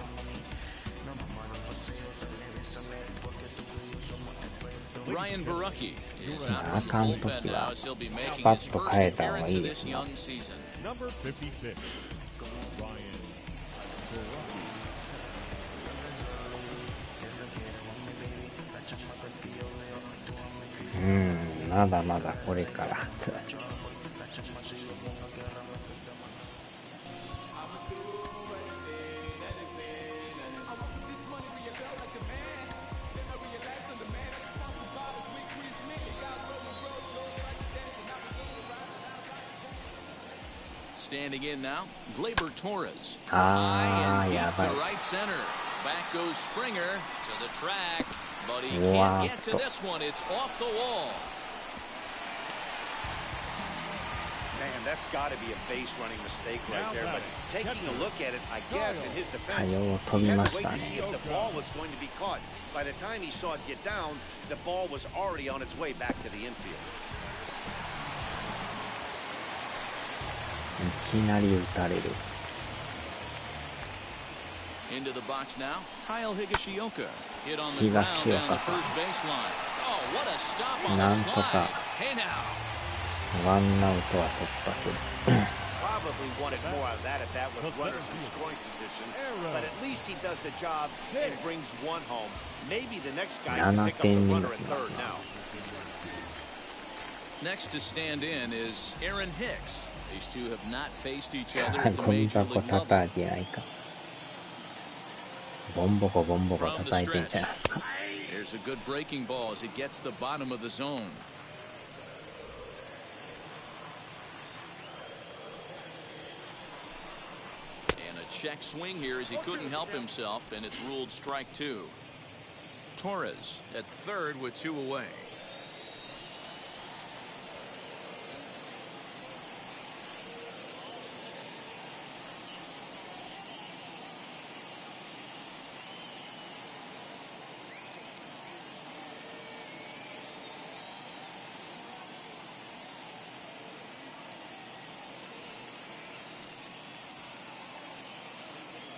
あかんときは、スパッと変えた方がいいですな。まだまだこれから。Standing in now, Gleyber Torres. Ah, deep yeah, to right center. Back goes Springer to the track, but he can't get to this one. It's off the wall. Man, that's got to be a base running mistake right there. But taking a look at it, I guess, in his defense, he had to wait to see if the ball was going to be caught. By the time he saw it get down, the ball was already on its way back to the infield. いきなり打たれる。Into the box now, Kyle Higashioka hit on the ground down the first baseline. Oh, what a stop on the slide. Hey now. ワンアウトは突破する。Probably wanted more out of that at that with runners in scoring position, but at least he does the job and brings one home. Maybe the next guy can pick up the runner at third now. Next to stand in is Aaron Hicks. These two have not faced each other at the major league level. ボンボコボンボコ叩いてんじゃん。Here's a good breaking ball as it gets the bottom of the zone. And a check swing here as he couldn't help himself, and it's ruled strike 2. Torres at third with 2 away.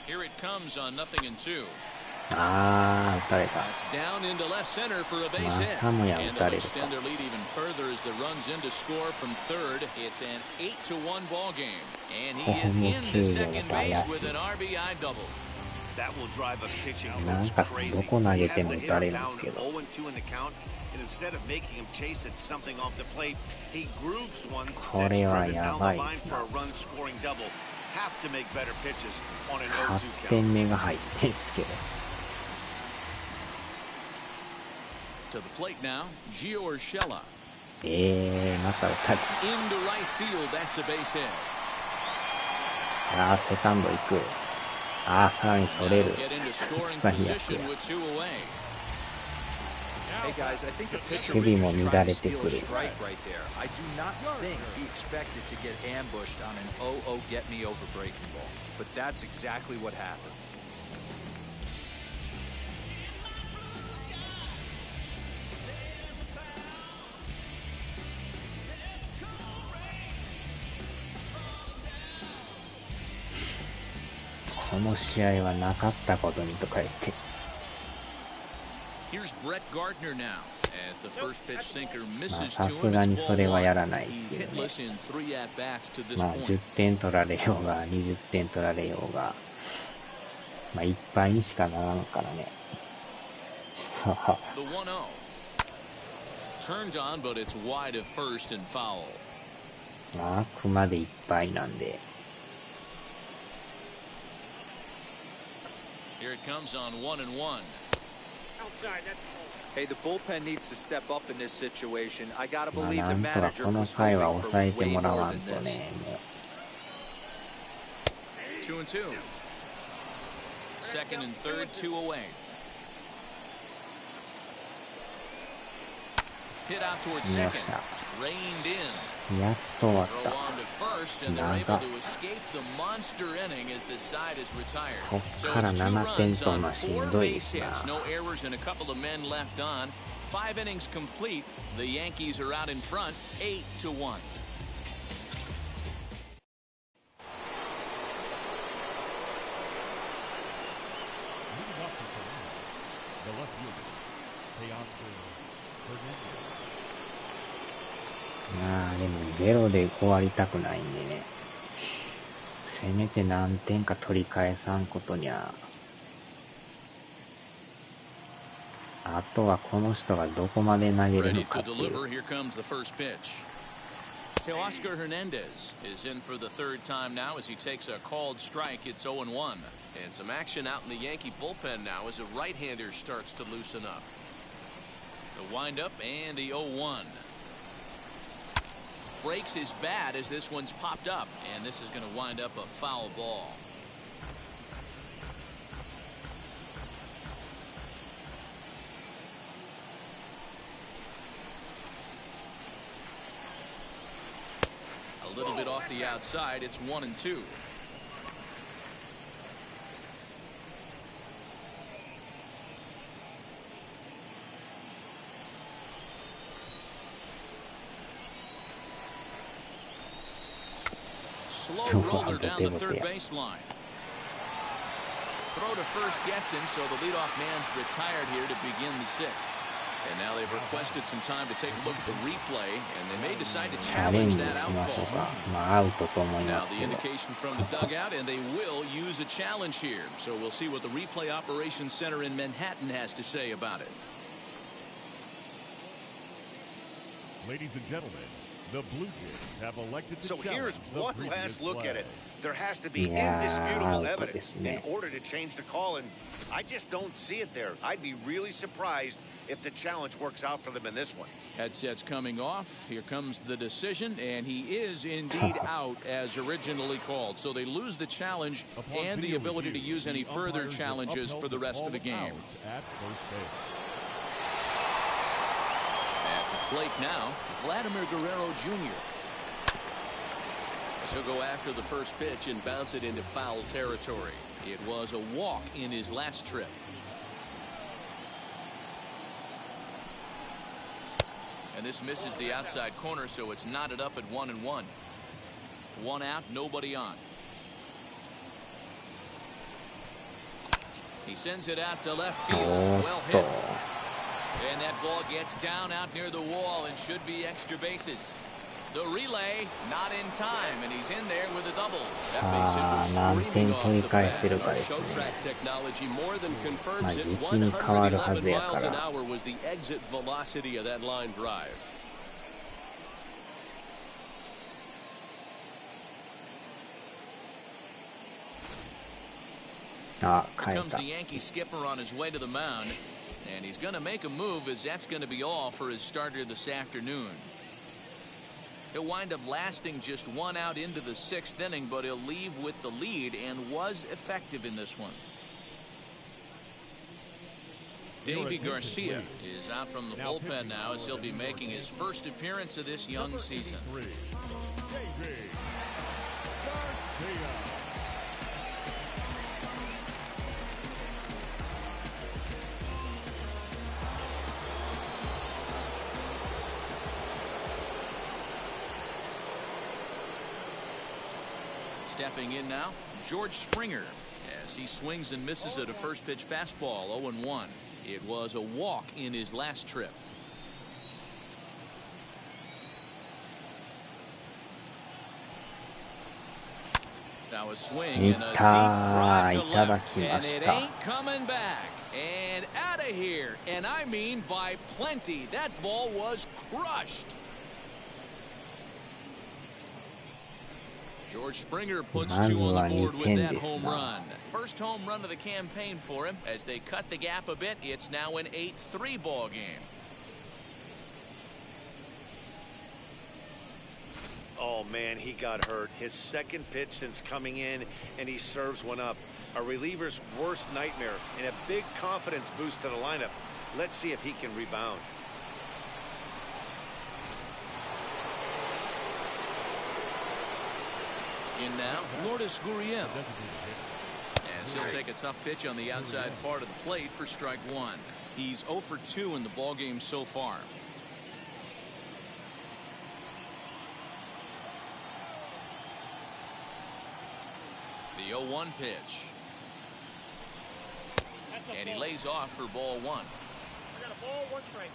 Here it comes on 0-2. ああ、打たれた。 That's down into left center for a base hit. またもや And 打た they'll れるか。 extend their lead even further as the runs in to score from third. It's an 8-1 ball game. And he is in the second base with an RBI double. That will drive a pitching なん coach か crazy. どこ投げ He て has も the 打たれ hitter るん down ですけど。 0-2 in the count, and instead of making him chase at something off the plate, he grooves one これ that's は driven や down ば the い line for a run-scoring double. Have to make better pitches on an 8 0-2 count. 点目が入ってんすけど。To the plate now, Gio Urshela. また打たれた。 Into right field, that's a base hit. ああ、セカンド行く。ああ、さらに取れ Now る。 get into scoring 最悪 position や。 with 2 away. Hey guys, I think the pitcher 守 was 備も just 乱 trying れ to て steal く a る。 strike right there. I do not think he expected to get ambushed on an 0-0 get me over breaking ball. But that's exactly what happened. この試合はなかったことにとか言って。Here's Brett Gardner now as the first pitch sinker まあ misses さ to す him. が It's にそれ ball はや 1. らない He's っていうね。 hitless in 3 at-bats to this まあ point. 10点取られようが20点取られようが、まあいっぱいにしかならんからね。はは。 The 1-0. Turned on, but it's wide of first and foul. まああくまでいっぱいなんで。 Here it comes on 1-1. Hey, the bullpen needs to step up in this situation. I gotta まあ believe な the んとか manager この was 回は hoping 抑 for えて way もら more わん than と this. ね、もう。 2-2. Second and third, 2 away. Hit out towards second. Reined in. やっと終わっ Throw た。 on to first, and they're able to escape the monster inning as the side is retired. こ So っから it's 2 7点 runs 取る on のはし 4 んどいで base すな。 hits, no errors, and a couple of men left on. 5 innings complete. The Yankees are out in front, 8-1. Leading off the Toronto, the left fielder, Teoscar Hernandez. まあでもゼロで終わりたくないんでね。せめて何点か取り返さんことにゃ。あとはこの人がどこまで投げるの Ready か to っていう。 deliver. Here comes the first pitch. Teoscar Hernandez is in for the third time now as he takes a called strike. It's 0-1. And some action out in the Yankee bullpen now as a right-hander starts to loosen up. The windup and the 0-1. Breaks his bat as this one's popped up, and this is going to wind up a foul ball. A little bit off the outside. It's 1-2. Slow roller down the third baseline. Throw to first gets him, so the leadoff man's retired here to begin the sixth. And now they've requested some time to take a look at the replay, and they may decide to チャレン challenge ジ that し out ましょう call. か。まあアウトと思い Now ます the けど。 indication from the dugout, and they will use a challenge here. So we'll see what the replay operations center in Manhattan has to say about it. Ladies and gentlemen, the Blue Jays have elected to So challenge here's the one previous last look play. at it. There has to be Yeah, indisputable out evidence of this in order to change the call, and I just don't see it there. I'd be really surprised if the challenge works out for them in this one. Headsets coming off. Here comes the decision, and he is indeed out as originally called. So they lose the challenge Upon and the video ability to review, use any the further umpires have challenges upheld for the rest of the call game. outs at first base. plate now, Vladimir Guerrero Jr. So go after the first pitch and bounce it into foul territory. It was a walk in his last trip. And this misses the outside corner, so it's knotted up at 1-1. One out, nobody on. He sends it out to left field. Well hit. And that ball gets down out near the wall and should be extra bases. The relay not in time, and he's in there with a double. That base hit was screaming off the bat. Show track technology more than confirms it. 111 miles an hour was the exit velocity of that line drive. Here comes the Yankee skipper on his way to the mound, and he's going to make a move, as that's going to be all for his starter this afternoon. He'll wind up lasting just one out into the sixth inning, but he'll leave with the lead and was effective in this one. Davy Garcia is out from the bullpen now, as he'll be making his first appearance of this young season. Stepping in now, George Springer, as he swings and misses at a first pitch fastball. 0-1. It was a walk in his last trip. Now a swing and a deep drive to left, and it ain't coming back. And out of here, and I mean by plenty. That ball was crushed. George Springer puts two on the board with that home run. First home run of the campaign for him. As they cut the gap a bit, it's now an 8-3 ball game. Oh, man, he got hurt. His second pitch since coming in, and he serves one up. A reliever's worst nightmare, and a big confidence boost to the lineup. Let's see if he can rebound. In now, Lourdes Gurriel. As he'll take a tough pitch on the outside part of the plate for strike one. He's 0 for 2 in the ballgame so far. The 0-1 pitch. And he lays off for ball one. I got a ball, one strike.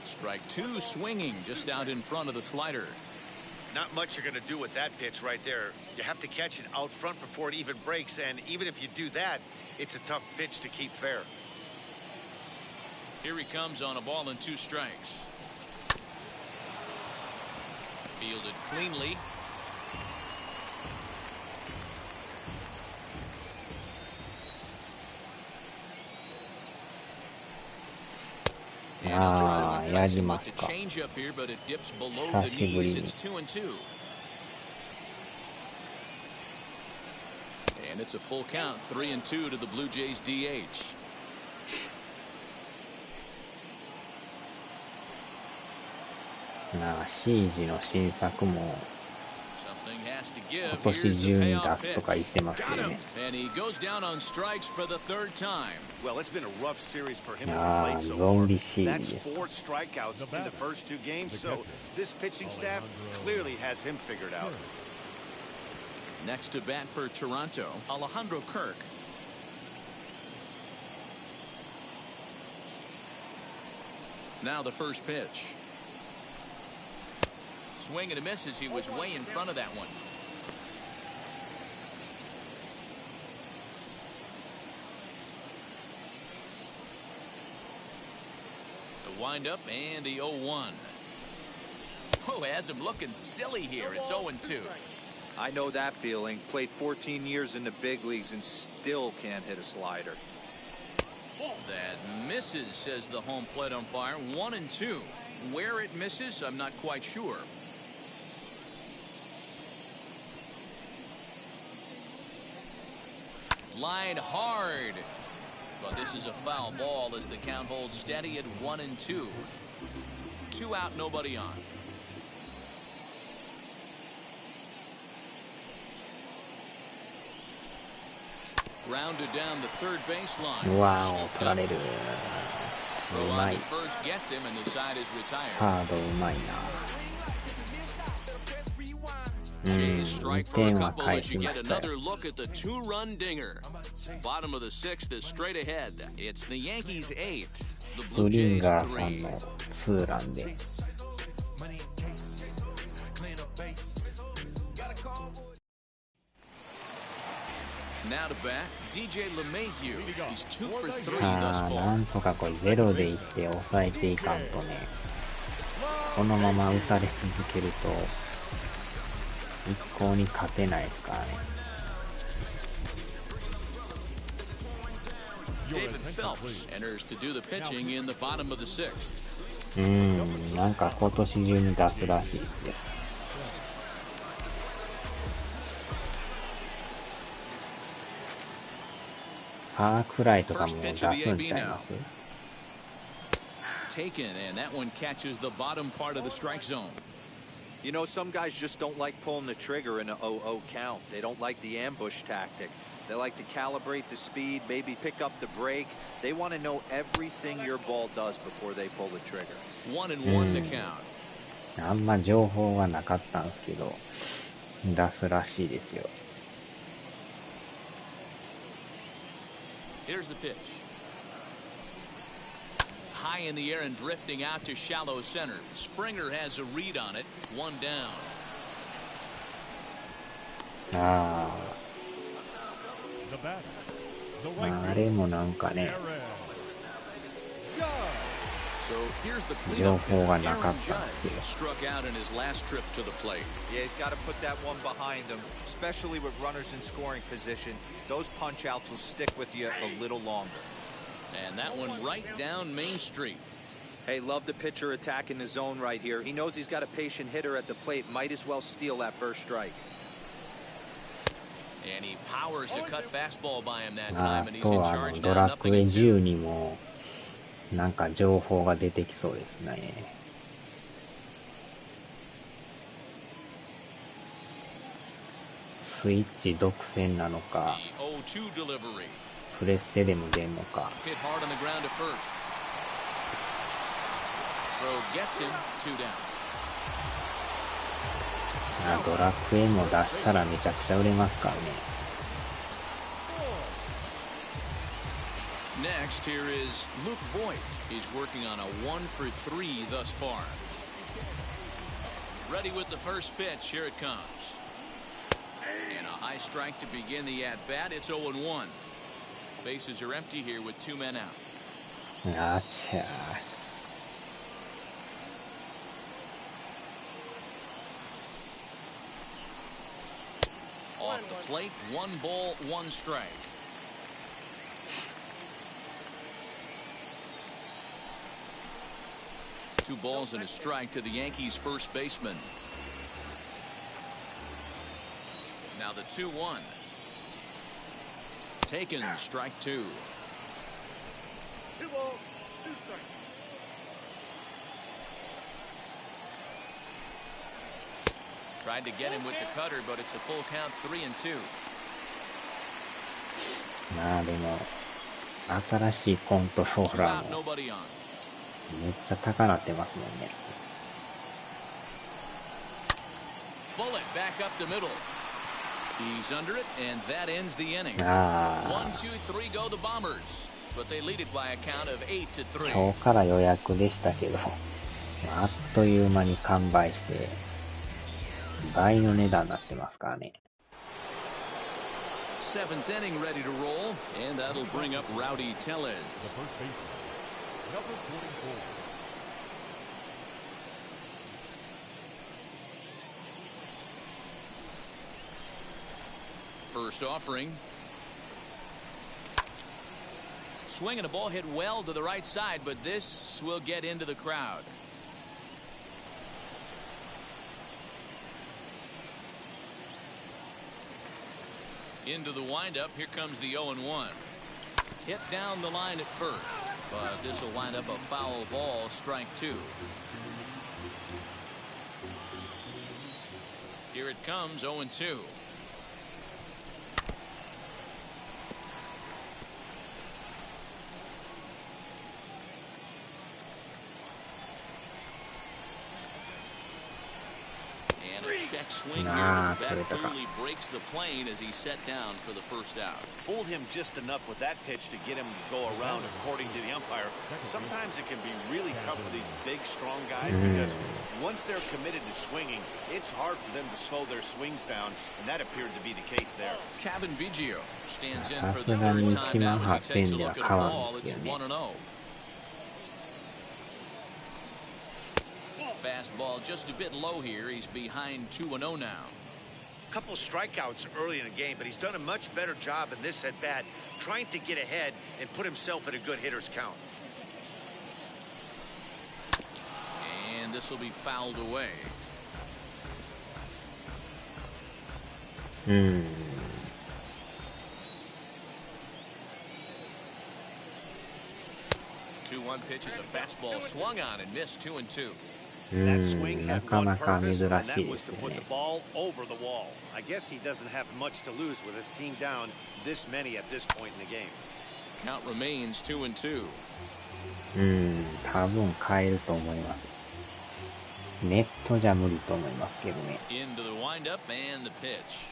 Strike two, swinging just out in front of the slider. Not much you're going to do with that pitch right there. You have to catch it out front before it even breaks, and even if you do that, it's a tough pitch to keep fair. Here he comes on a ball and 2 strikes. Fielded cleanly. And he'll try to entice him with the changeup here, but it dips below the knees. It's 2-2. And it's a full count, 3-2 to the Blue Jays DH. CG の新作も今年中に出すとか言ってますよね。ゾンビシリーズ。Next to bat for Toronto, Alejandro Kirk. Now the first pitch. Swing and a miss as he was way in front of that one. The windup and the 0-1. Oh, has him looking silly here. It's 0-2. I know that feeling. Played 14 years in the big leagues and still can't hit a slider. That misses, says the home plate umpire. 1-2. Where it misses, I'm not quite sure. Line hard. But this is a foul ball as the count holds steady at 1-2. 2 out, nobody on. Grounded down the third baseline. うわー、取られる。うまい。 First gets him and the side is retired. カードうまいな。Jay's strike for a 2点は couple 返 as し you ま get したよ。 another look at the 2-run dinger. Bottom of the 6th is straight ahead. It's the Yankees 8, the ス Blue リン Jays ガーさん 3. のツーランで。Now to bat, DJ LeMahieu. He's 2 for 3 thus あー、な far. んとかこれゼロでいって抑えていかんとね。このまま打たれ続けると一向に勝てないですからね。 David Phelps enters to do the pitching in the bottom of the 6th. なんか今年中に出すらしいですよ。パーくらいとかも出すんちゃいます？ Taken, and that one catches the bottom part of the strike zone. You know, some guys just don't like pulling the trigger in an 0-0 count. They don't like the ambush tactic. They like to calibrate the speed, maybe pick up the break. They want to know everything your ball does before they pull the trigger. 1-1 the count. あんま情報がなかったんですけど、出すらしいですよ。 Here's the pitch. High in the air and drifting out to shallow center. Springer has a read on it. 1 down. あ The batter, the あ、 right あれもなんかね、 So here's the 情 cleanup. 報がなか Aaron ったんです Judge よ。 struck out in his last trip to the plate. Yeah, he's got to put that one behind him, especially with runners in scoring position. Those punch outs will stick with you a little longer. And that one right down Main Street. Hey, love the pitcher attacking the zone right here. He knows he's got a patient hitter at the plate. Might as well steal that first strike. And he powers to cut fastball by him that あ time, and he's と in は charge ド now, ラク nothing エ in 10 2. にもなんか情報が出てきそうですね。スイッチ独占なのか、 The 0-2 delivery. プレステでも出んのか。 Hit hard on the ground to first. Throw gets him 2 down. ドラクエも出したらめちゃくちゃ売れますからね。 Next, here is Luke Voigt. He's working on a 1 for 3 thus far. Ready with the first pitch. Here it comes. And a high strike to begin the at-bat. It's 0-1. Bases are empty here with 2 men out. あちゃOff the plate, 1 ball, 1 strike. Two balls and a strike to the Yankees' first baseman. Now the 2-1. Taken, strike 2. 2 balls, 2 strikes. Tried to get him with the cutter, but it's a full count, 3-2. まあでも新しいコントロー 2 out, ラーも nobody on. めっちゃ高なってますもんね。 Bullet back up the middle. He's under it, and that ends the inning. あ 1, あ、 2, 3 go the Bombers, but they lead it by a count of 8-3. 今日から予約でしたけど、あっという間に完売して倍の値段になってますからね。 7th inning ready to roll, and that'll bring up Rowdy the Tellez. first baseman, number 44. First offering. Swinging a ball hit well to the right side, but this will get into the crowd. Into the windup. Here comes the 0-1. Hit down the line at first, but this will wind up a foul ball, strike 2. Here it comes, 0-2. And a check swing here. That clearly breaks the plane as he's set down for the first out. Fooled him just enough with that pitch to get him to go around, according to the umpire. Sometimes it can be really tough for these big, strong guys because once they're committed to swinging, it's hard for them to slow their swings down, and that appeared to be the case there. Kevin Biggio stands in for the third time now as he takes a look at the ball. It's 1-0. Fastball just a bit low here. He's behind 2-0 now. A couple of strikeouts early in the game, but he's done a much better job in this at bat, trying to get ahead and put himself in a good hitter's count. And this will be fouled away. 2-1 pitch is a fastball swung on and missed. 2-2. That swing had one purpose, and that 珍しいで was す to よ put ね the ball over the wall. I guess he doesn't have much to lose with his team down this many at this point in the game. Count remains 2-2. 多分変えると思います。ネットじゃ無理と思いますけどね。 Into the windup and the pitch.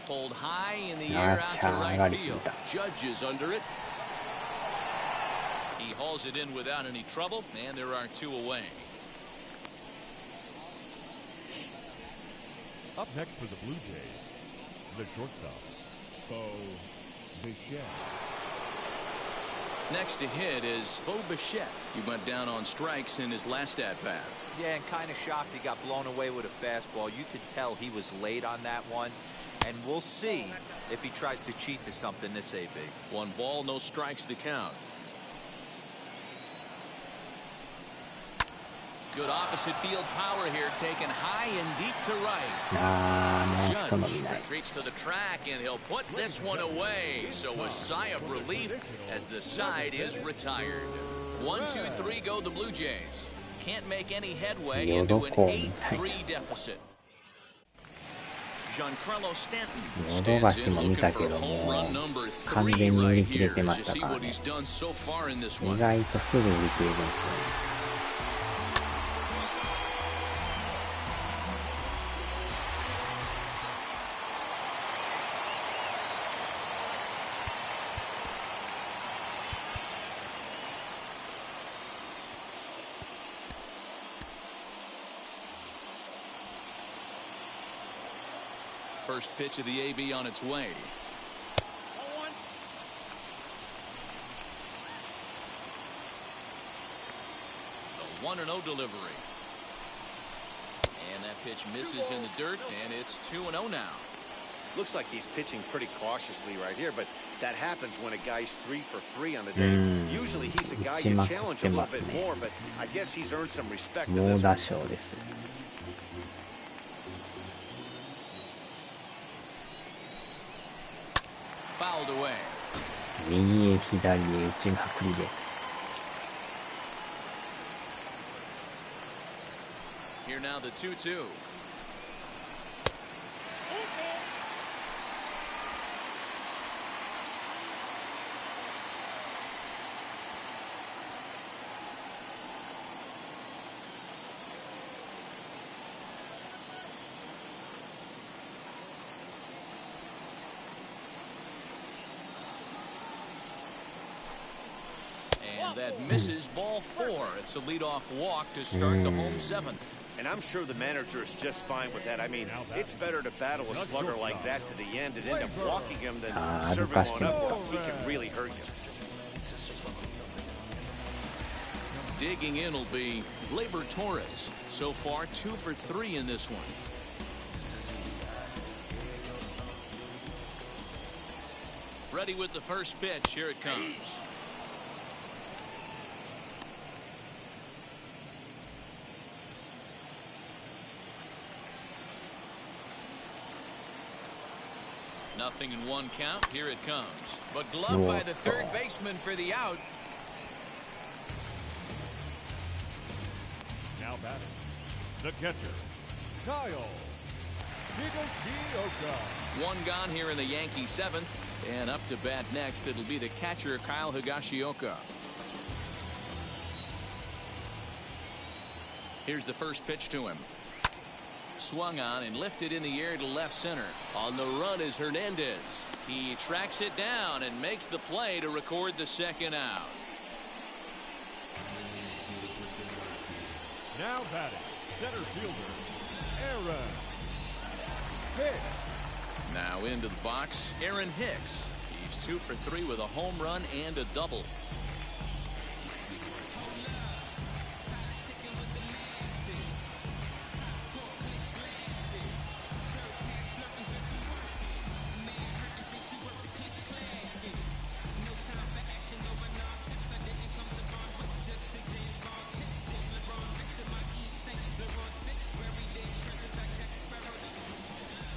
Pulled high in the air out to right field. Judges under it. He hauls it in without any trouble, and there are 2 away. Up next for the Blue Jays, the shortstop, Bichette. Next to hit is Bichette. He went down on strikes in his last at-bat. Yeah, and kind of shocked he got blown away with a fastball. You could tell he was late on that one. And we'll see if he tries to cheat to something this AB. 1 ball, no strikes to count. Good opposite field power here, taken high and deep to right. Judge retreats to the track, and he'll put this one away. So a sigh of relief as the side is retired. 1-2-3 go the Blue Jays. Can't make any headway into an 8-3 deficit. Giancarlo Stanton stands in looking for home run number 3 right here. As you see what he's done so far in this one. 意外とすぐ売り切れるんですよね。First pitch of the AB on its way. The 1-0 delivery. And that pitch misses in the dirt, and it's 2-0 now. Looks like he's pitching pretty cautiously right here, but that happens when a guy's 3 for 3 on the day. Usually he's a guy you challenge a little bit more, but I guess he's earned some respect in this one. Fouled away. 右へ左へ打ちまくりで。Here now the 2-2. That misses ball 4. It's a leadoff walk to start the home 7th. And I'm sure the manager is just fine with that. I mean, it's better to battle a slugger like that to the end and end up walking him than serving one up. He can really hurt you. Digging in will be Gleyber Torres. So far, 2 for 3 in this one. Ready with the first pitch. Here it comes. Nothing in one count. Here it comes. But gloved by the third baseman for the out. Now batting, the catcher, Kyle Higashioka. One gone here in the Yankee seventh. And up to bat next, it'll be the catcher, Kyle Higashioka. Here's the first pitch to him. Swung on and lifted in the air to left center. On the run is Hernandez. He tracks it down and makes the play to record the second out. Now batting, center fielder, Aaron Hicks. Now into the box, Aaron Hicks. He's 2 for 3 with a home run and a double.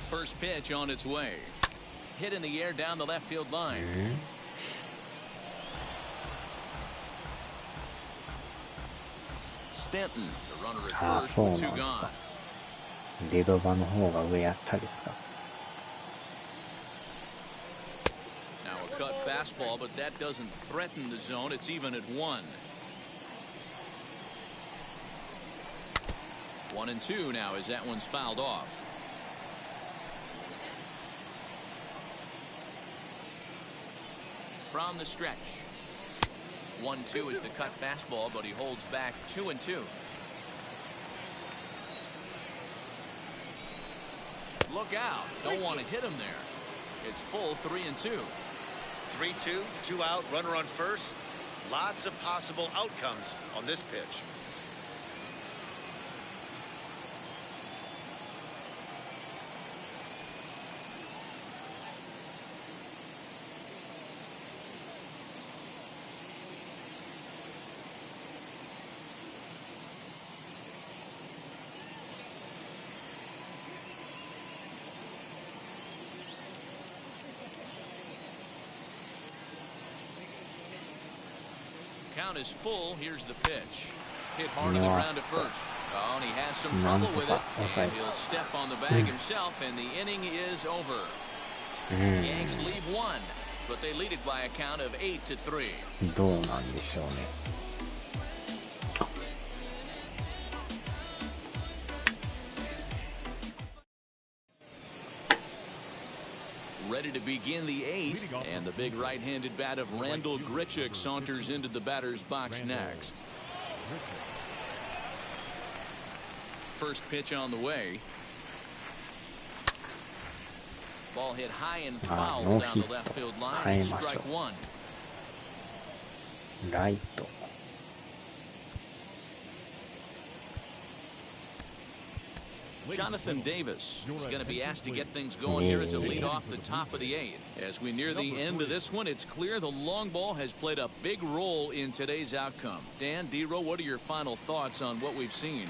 First pitch on its way. Hit in the air down the left field line. Stanton, the runner at first with 2 gone. リドバの方が上やったですか。 Now a cut fastball, but that doesn't threaten the zone. It's even at 1. 1-2 now as that one's fouled off. From the stretch. 1-2 is the cut fastball, but he holds back 2-2. Look out. Don't want to hit him there. It's full 3-2. 3-2, 2 out, runner on first. Lots of possible outcomes on this pitch. Count is full. Here's the pitch. Hit hard to the ground at first. Oh, and he has some trouble with it. And he'll step on the bag himself, and the inning is over. Yanks leave 1, but they lead it by a count of 8-3. どうなんでしょうね。 Ready to begin the 8th, and the big right-handed bat of Randall Grichuk saunters into the batter's box next. First pitch on the way. Ball hit high and foul down the left field line. It's strike 1. ライト。 Jonathan Davis is going to be asked to get things going here as a lead off the top of the 8th. As we near the end of this one, it's clear the long ball has played a big role in today's outcome. Dan, D-Row, what are your final thoughts on what we've seen?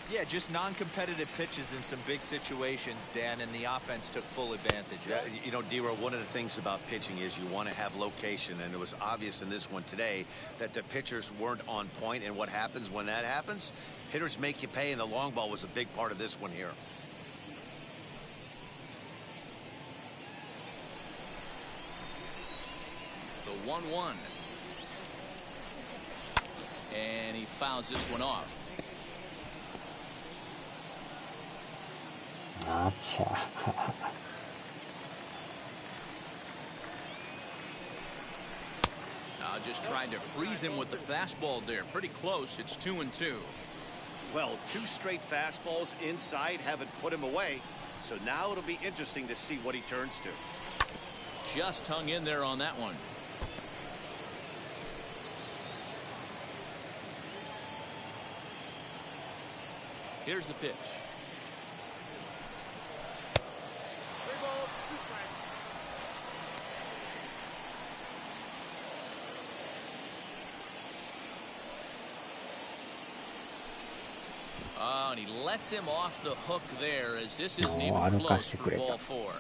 Yeah, just non-competitive pitches in some big situations, Dan, and the offense took full advantage. Yeah, you know, D-Row, one of the things about pitching is you want to have location, and it was obvious in this one today that the pitchers weren't on point, and what happens when that happens? Hitters make you pay, and the long ball was a big part of this one here. The 1-1. And he fouls this one off. Just tried to freeze him with the fastball there. Pretty close. It's 2-2. Well, 2 straight fastballs inside haven't put him away. So now it'll be interesting to see what he turns to. Just hung in there on that one. Here's the pitch. Oh, and he lets him off the hook there as this isn't even close for ball 4.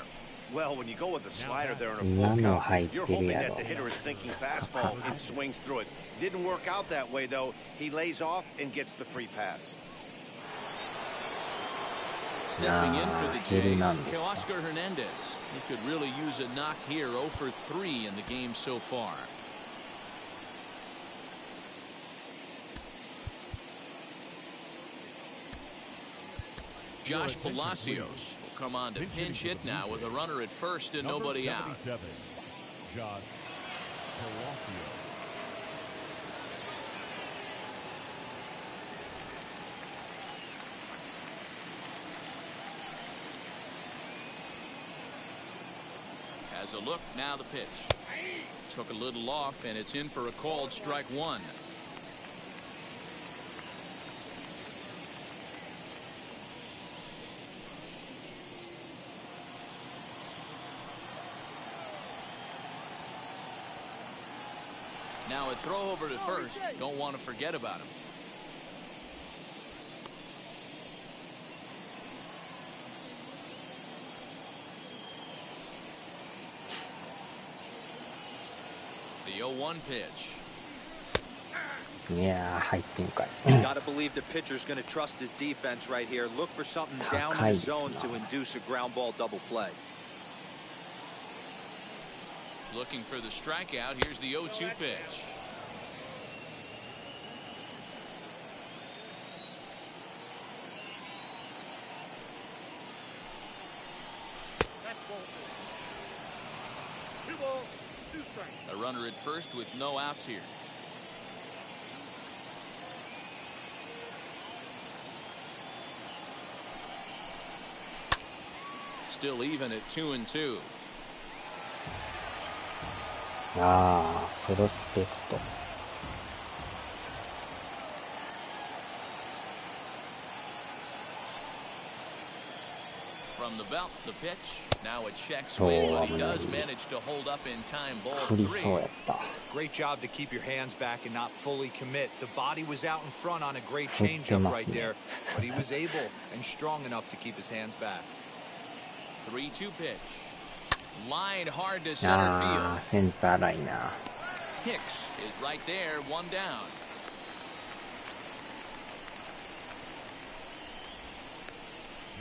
Well, when you go with the slider there in a full count, you're hoping that the hitter is thinking fastball and swings through it. Didn't work out that way, though. He lays off and gets the free pass. Stepping in for the Jays, Teoscar Hernandez. He could really use a knock here. 0 for 3 in the game so far. Josh Palacios will come on to pinch hit now with a runner at first and nobody out. Josh Palacios. Has a look, now the pitch. Took a little off and it's in for a called strike one. Now a throw over to first. Don't want to forget about him. The 0-1 pitch. Yeah, you got to believe the pitcher's going to trust his defense right here. Look for something down in the zone to induce a ground ball double play. Looking for the strikeout. Here's the 0-2 pitch. A runner at first with no outs here. Still even at 2-2. ああ、プロスペクト。From the belt, the pitch. Now a check swing, but he does manage to hold up in time. Ball 3. Great job to keep your hands back and not fully commit. The body was out in front on a great changeup right there, but he was able and strong enough to keep his hands back. 3-2 pitch. Line hard to center field. センターライナー。 Hicks is right there, one down.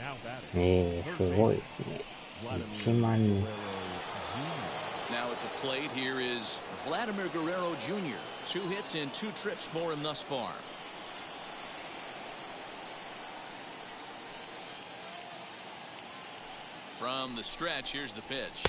Now at the plate here is Vladimir Guerrero Jr. 2 hits and 2 trips for him thus far. From the stretch, here's the pitch.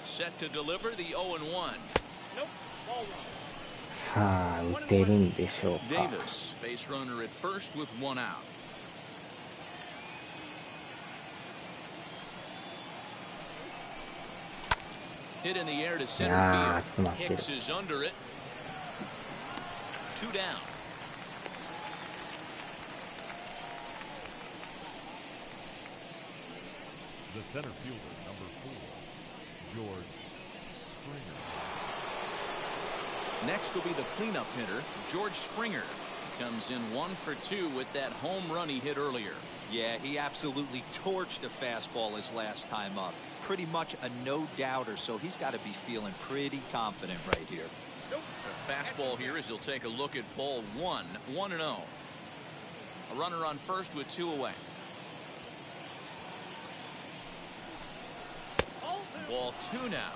Set to deliver the 0-1. Davis, base runner at first with 1 out. Hit in the air to center field. Hicks is under it. 2 down. The center fielder, number 4, George Springer. Next will be the cleanup hitter, George Springer. He comes in 1 for 2 with that home run he hit earlier. Yeah, he absolutely torched a fastball his last time up. Pretty much a no-doubter, so he's got to be feeling pretty confident right here. The fastball here as he'll take a look at ball 1, 1-0. A runner on first with 2 away. Ball 2 now.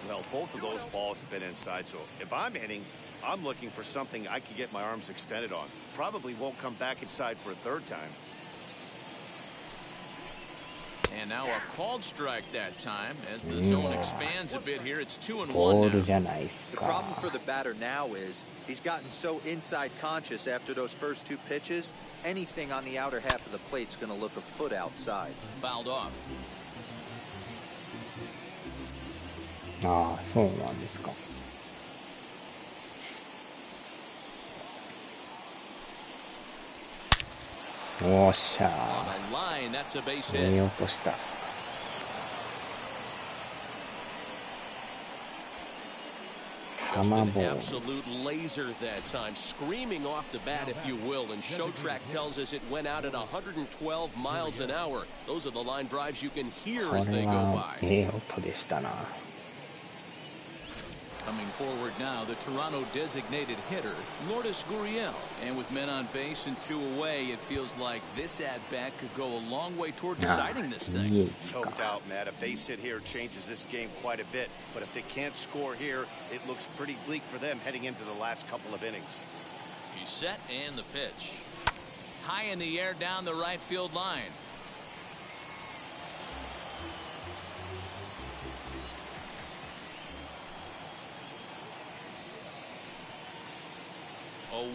Well, both of those balls have been inside, so if I'm hitting, I'm looking for something I can get my arms extended on. Probably won't come back inside for a 3rd time. And now a called strike that time as the zone expands a bit here. It's 2-1 now. The problem for the batter now is he's gotten so inside conscious after those first 2 pitches. Anything on the outer half of the plate's going to look a foot outside. Fouled off. ああ、そうなんですか。おっしゃー。見落とした。Just an absolute laser that time, screaming off the bat, if you will. And Showtrack tells us it went out at 112 miles an hour. Those are the line drives you can hear as they go by. Coming forward now, the Toronto designated hitter, Lourdes Gurriel. And with men on base and 2 away, it feels like this at-bat could go a long way toward deciding this thing. No doubt, Matt. A base hit here changes this game quite a bit. But if they can't score here, it looks pretty bleak for them heading into the last couple of innings. He's set, and the pitch. High in the air down the right field line.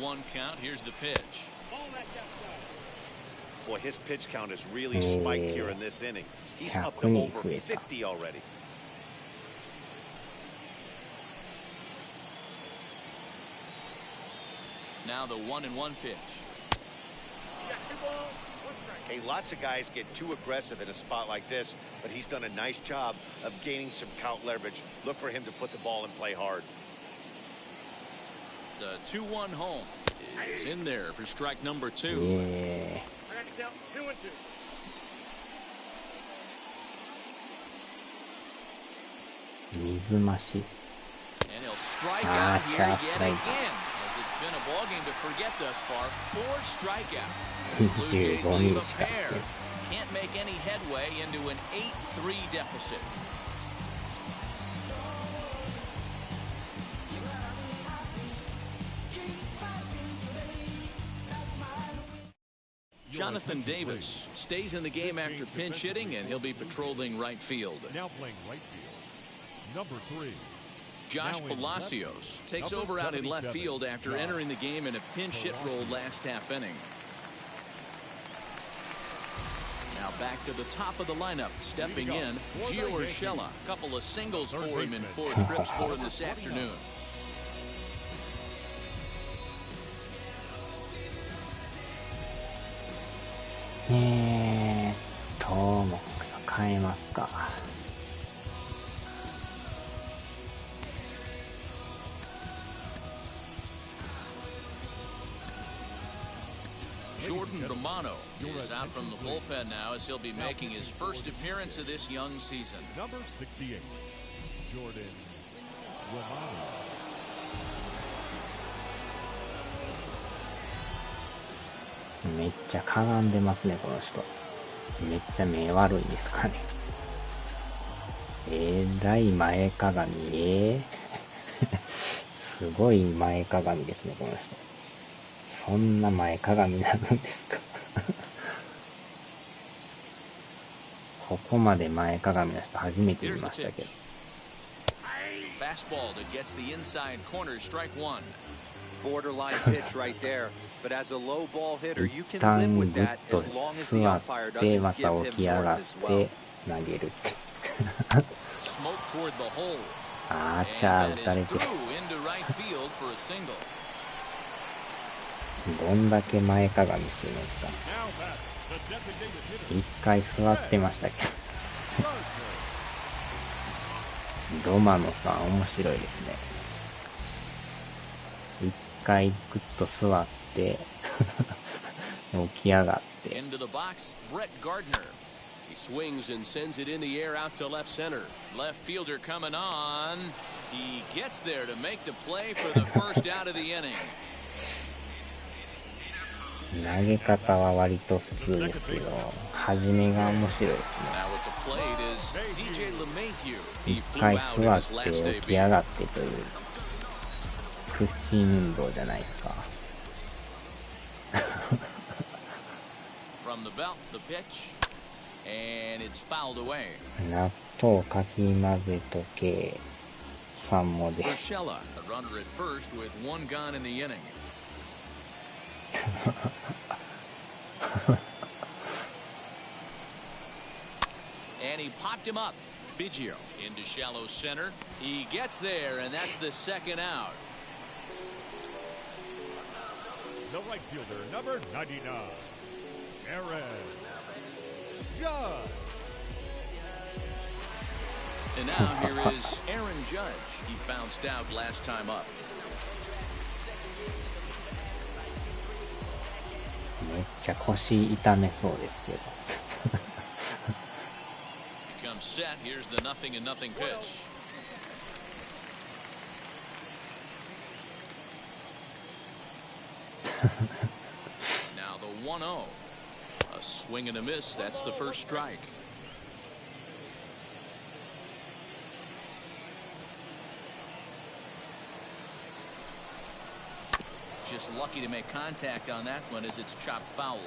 0-1 count. Here's the pitch. Boy, his pitch count has really spiked here in this inning. He's up to over 50 already. Now the 1-1 pitch. Hey, lots of guys get too aggressive in a spot like this, but he's done a nice job of gaining some count leverage. Look for him to put the ball in play hard. The 2-1 home is in there for strike number 2. Yeah. 水増し。 And he'll strike out here yet again, as it's been a ball game to forget thus far. 4 strikeouts. Blue Jays leave a pair. Can't make any headway into an 8-3 deficit. Jonathan Davis stays in the game after pinch hitting, and he'll be patrolling right field. Now playing right field, number 3. Josh Palacios takes over out in left field after entering the game in a pinch hit role last half inning. Now back to the top of the lineup, stepping in, Gio Urshela. A couple of singles for him in 4 trips for him this afternoon. Mok 変えますか。Jordan Romano is out from the bullpen now, as he'll be making his first appearance of this young season. Number 68, Jordan Romano. めっちゃかがんでますね、この人。めっちゃ目悪いですかね。らい前かがみ。すごい前かがみですね、この人。そんな前かがみになるんですか。ここまで前かがみの人初めて見ましたけど。Fastball that gets the inside corner, strike 1. Borderline pitch right there, but as a low ball hitter, you can live with that as long as the umpire doesn't give him warrants as well. Smoke toward the hole. あーちゃー、打たれてる。どんだけ前かがみするんですか。一回座ってましたけど。ロマノさん面白いですね。一回グッと座って起き上がって。Into the box, Brett Gardner. He swings and sends it in the air out to left center. Left fielder coming on. He gets there to make the play for the first out of the inning. 投げ方は割と普通ですけど、始めが面白いですね。一回座って起き上がってという屈伸運動じゃないですか。From the belt, the pitch, and it's fouled away. 納豆かき混ぜとけ3もで。Urshela, a runner at first with 1 gone in the inning. And he popped him up. Biggio into shallow center. He gets there, and that's the second out. The right fielder, number 99, Aaron Judge. And now here is Aaron Judge. He bounced out last time up. めっちゃ腰痛めそうですけど。Becomes set. Here's the 0-0 pitch. Now the 1-0. A swing and a miss. That's the first strike. Just lucky to make contact on that one as it's chopped foul.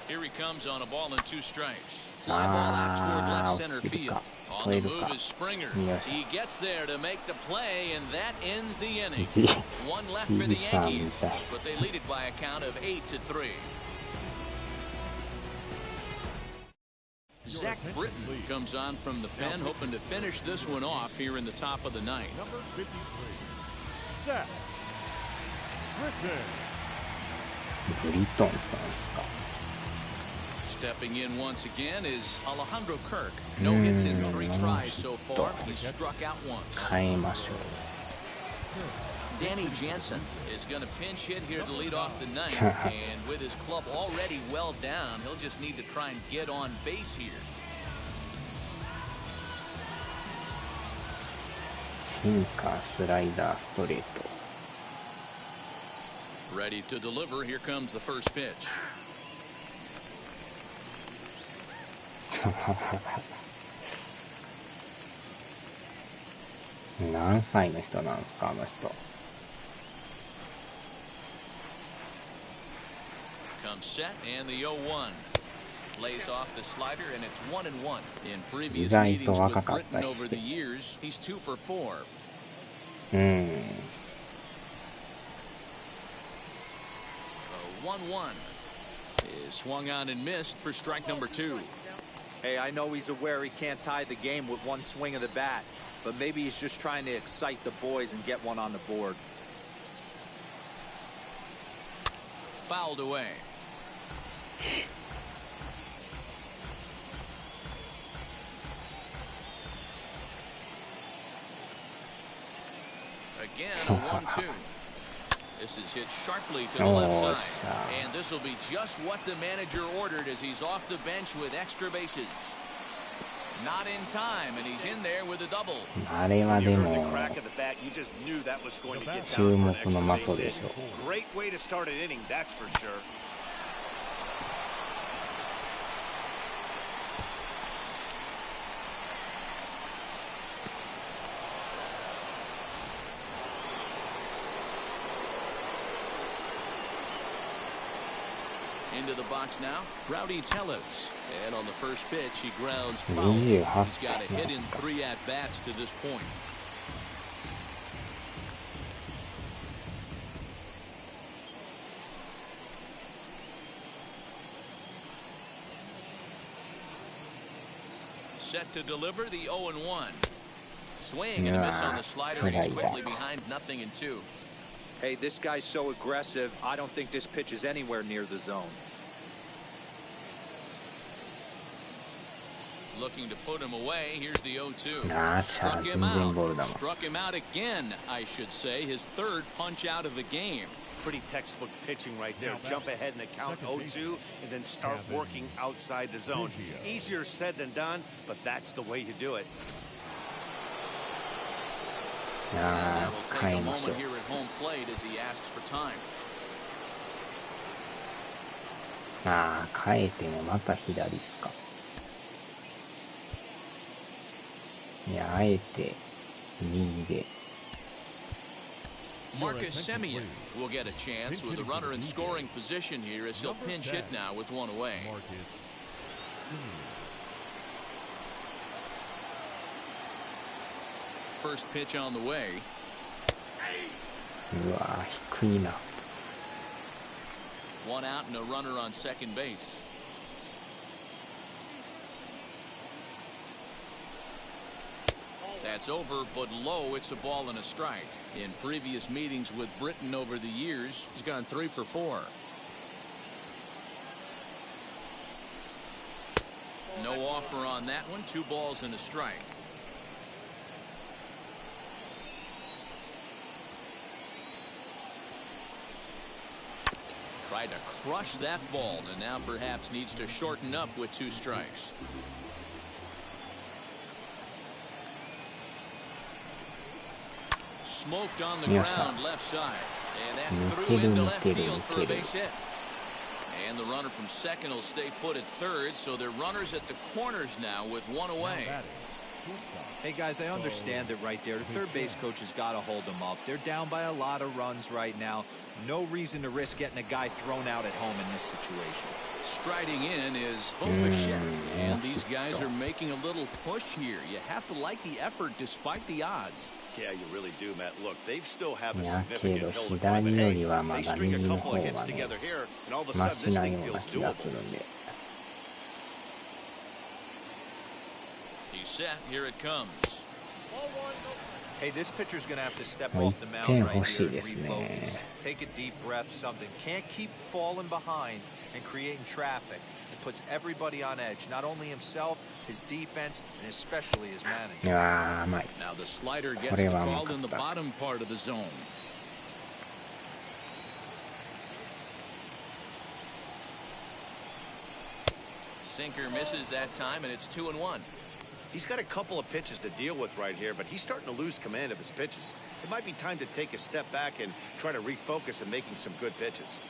Here he comes on a ball and 2 strikes. Fly ball out toward left center field. On the move is Springer. He gets there to make the play, and that ends the inning. 1 left for the Yankees, but they lead it by a count of 8-3. Zach Britton comes on from the pen, hoping to finish this one off here in the top of the 9th. Number 53, Zach Britton. Stepping in once again is Alejandro Kirk. No hits in 3 tries so far. He's struck out once. Danny Jansen is going to pinch hit here to lead off the 9th, and with his club already well down, he'll just need to try and get on base here. Ready to deliver. Here comes the first pitch.何歳の人なんですか、あの人。Comes set and the 0-1. Lays off the slider and it's 1-1. In previous meetings with Britton over the years, he's 2 for 4. 1-1 is swung on and missed for strike number 2. Hey, I know he's aware he can't tie the game with 1 swing of the bat, but maybe he's just trying to excite the boys and get one on the board. Fouled away. Again, a 1-2. This is hit sharply to the left side. And this will be just what the manager ordered as he's off the bench with extra bases. Not in time, and he's in there with a double. あれはでも 注目の的でしょう。 Great way to start an inning, that's for sure. Into the box now, Rowdy Tellez. And on the first pitch, he grounds foul. 28 He's got a hit in 3 at-bats to this point. Set to deliver the 0-1. Swing and a miss on the slider, and he's quickly behind 0-2. Hey, this guy's so aggressive, I don't think this pitch is anywhere near the zone. Looking to put him away. Here's the 0-2. Struck him out. Struck him out again, I should say. His 3rd punch out of the game. Pretty textbook pitching right there. Jump ahead in the count 0-2 and then start working outside the zone. Easier said than done, but that's the way you do it. And will take a moment here at home plate as he asks for time. 変えてもまた左っすか。いや、あえて右で。Marcus Semien will get a chance with a runner in scoring position here as he'll pinch hit now with 1 away. First pitch on the way. うわ、低いな。 1 out and a runner on second base. That's over, but low. It's a ball and a strike. In previous meetings with Britton over the years, he's gone 3 for 4. No offer on that one. 2 balls and a strike. Tried to crush that ball, and now perhaps needs to shorten up with 2 strikes. Smoked on the ground left side, and that's through into left field for a base hit. And the runner from second will stay put at third, so they're runners at the corners now with 1 away. Hey guys, I understand it right there. The third base coach has got to hold them up. They're down by a lot of runs right now. No reason to risk getting a guy thrown out at home in this situation. Striding in is Bichette, and these guys are making a little push here. You have to like the effort despite the odds. Yeah, you really do, Matt. Look, they still have a significant hill to climb, but hey, they string a couple of hits together here, and all of a sudden this thing feels doable. He's set. Here it comes. Hey, this pitcher's going to have to step off the mound right here and refocus. Take a deep breath, something. Can't keep falling behind and creating traffic. It puts everybody on edge, not only himself, his defense, and especially his manager. Now the slider gets the call in the bottom part of the zone. Sinker misses that time, and it's 2-1. He's got a couple of pitches to deal with right here, but he's starting to lose command of his pitches. It might be time to take a step back and try to refocus on making some good pitches.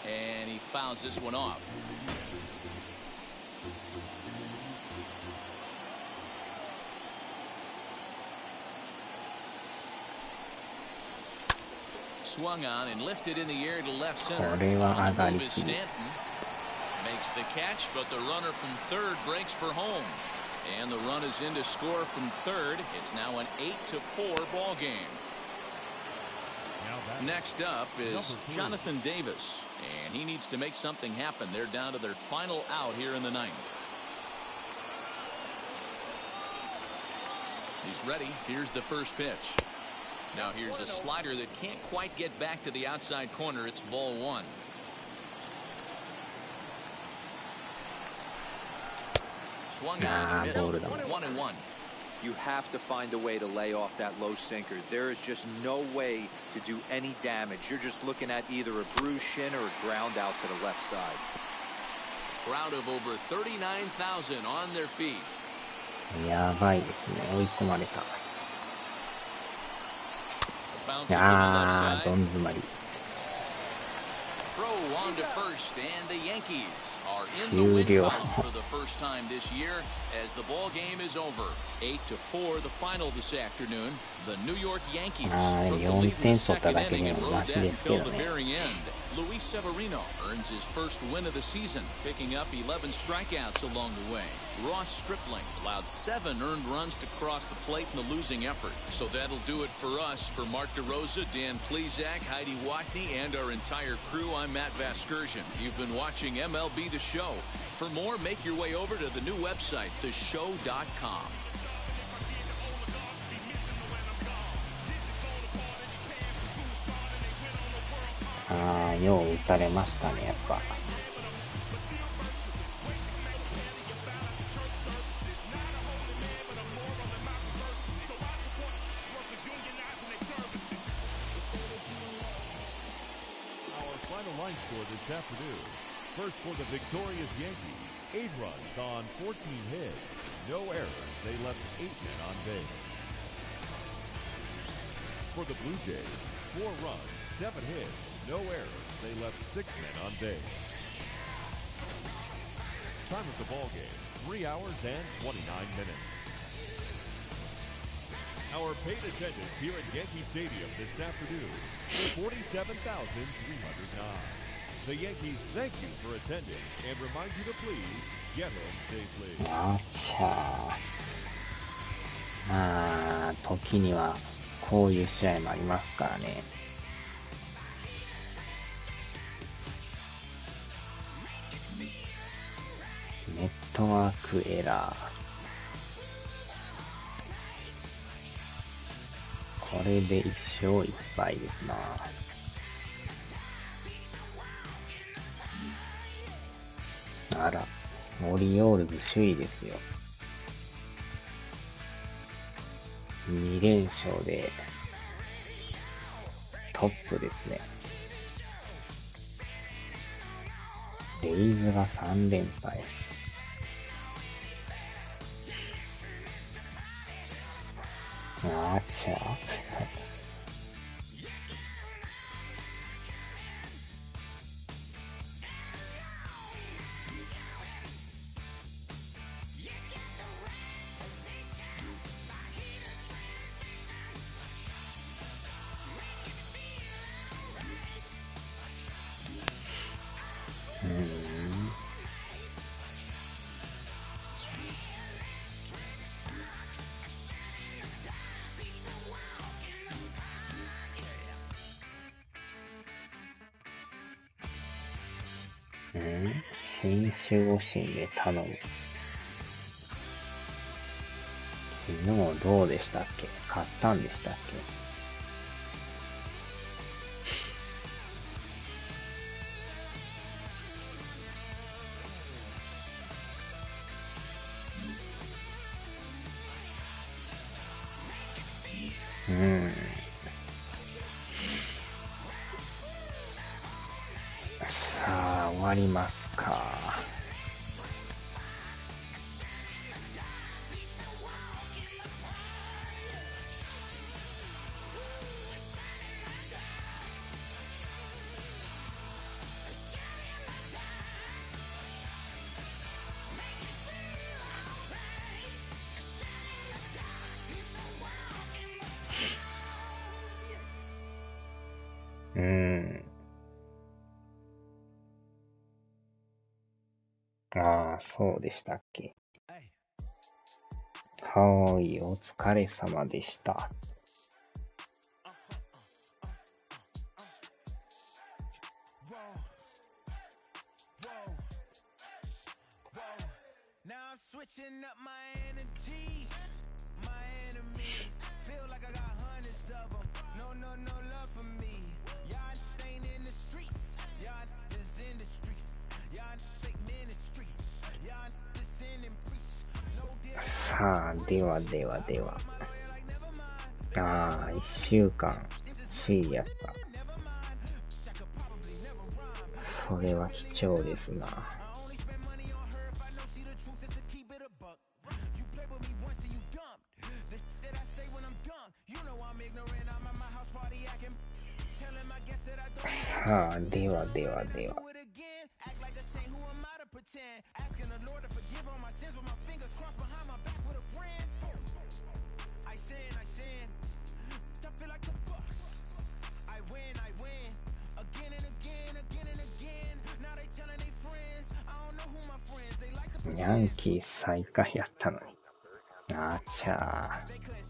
And he fouls this one off. Swung on and lifted in the air to left center. On the move is Stanton. Makes the catch, but the runner from third breaks for home. And the run is in to score from third. It's now an 8-4 ball game. Next up is Jonathan Davis, and he needs to make something happen. They're down to their final out here in the ninth. He's ready. Here's the first pitch. Now here's a slider that can't quite get back to the outside corner. It's ball 1. Swung on and missed. 1-1. You have to find a way to lay off that low sinker. There is just no way to do any damage. You're just looking at either a bruised shin or a ground out to the left side. Crowd of over 39,000 on their feet. やばいですね。追い込まれた。どん詰まり。Throw on to first, and the Yankees are in the win column for the first time this year as the ball game is over. 8-4 the final this afternoon. The New York Yankees took the lead in the second inning and rode that until the very end. Luis Severino earns his first win of the season, picking up 11 strikeouts along the way. Ross Stripling allowed 7 earned runs to cross the plate in the losing effort. So that'll do it for us. For Mark DeRosa, Dan Plesac, Heidi Watney, and our entire crew, I'm Matt Vasgersian. You've been watching MLB The Show. For more, make your way over to the new website, theshow.com. よう打たれましたね、やっぱ。Our final line score this afternoon. First for the victorious Yankees, 8 runs on 14 hits, no errors. They left 8 men on base. For the Blue Jays, 4 runs, 7 hits, no errors. They left 6 men on base. Time of the ball game, 3 hours and 29 minutes. Our paid attendance here at Yankee Stadium this afternoon is 47,309. The Yankees thank you for attending and remind you to please get home safely. まあ、時にはこういう試合もありますからね。ネットワークエラー。これで1勝1敗ですな。あら、オリオールズ首位ですよ。2連勝でトップですね。レイズが3連敗。あちゃ。新守護神で頼む。昨日どうでしたっけ？勝ったんでしたっけ？さあ、終わりますか。ああ、そうでしたっけ。はーい、お疲れ様でした。さあ、では。ああ、1週間、首位やった。それは貴重ですな。さあ、では。ヤンキース最下位やったのに。あちゃー。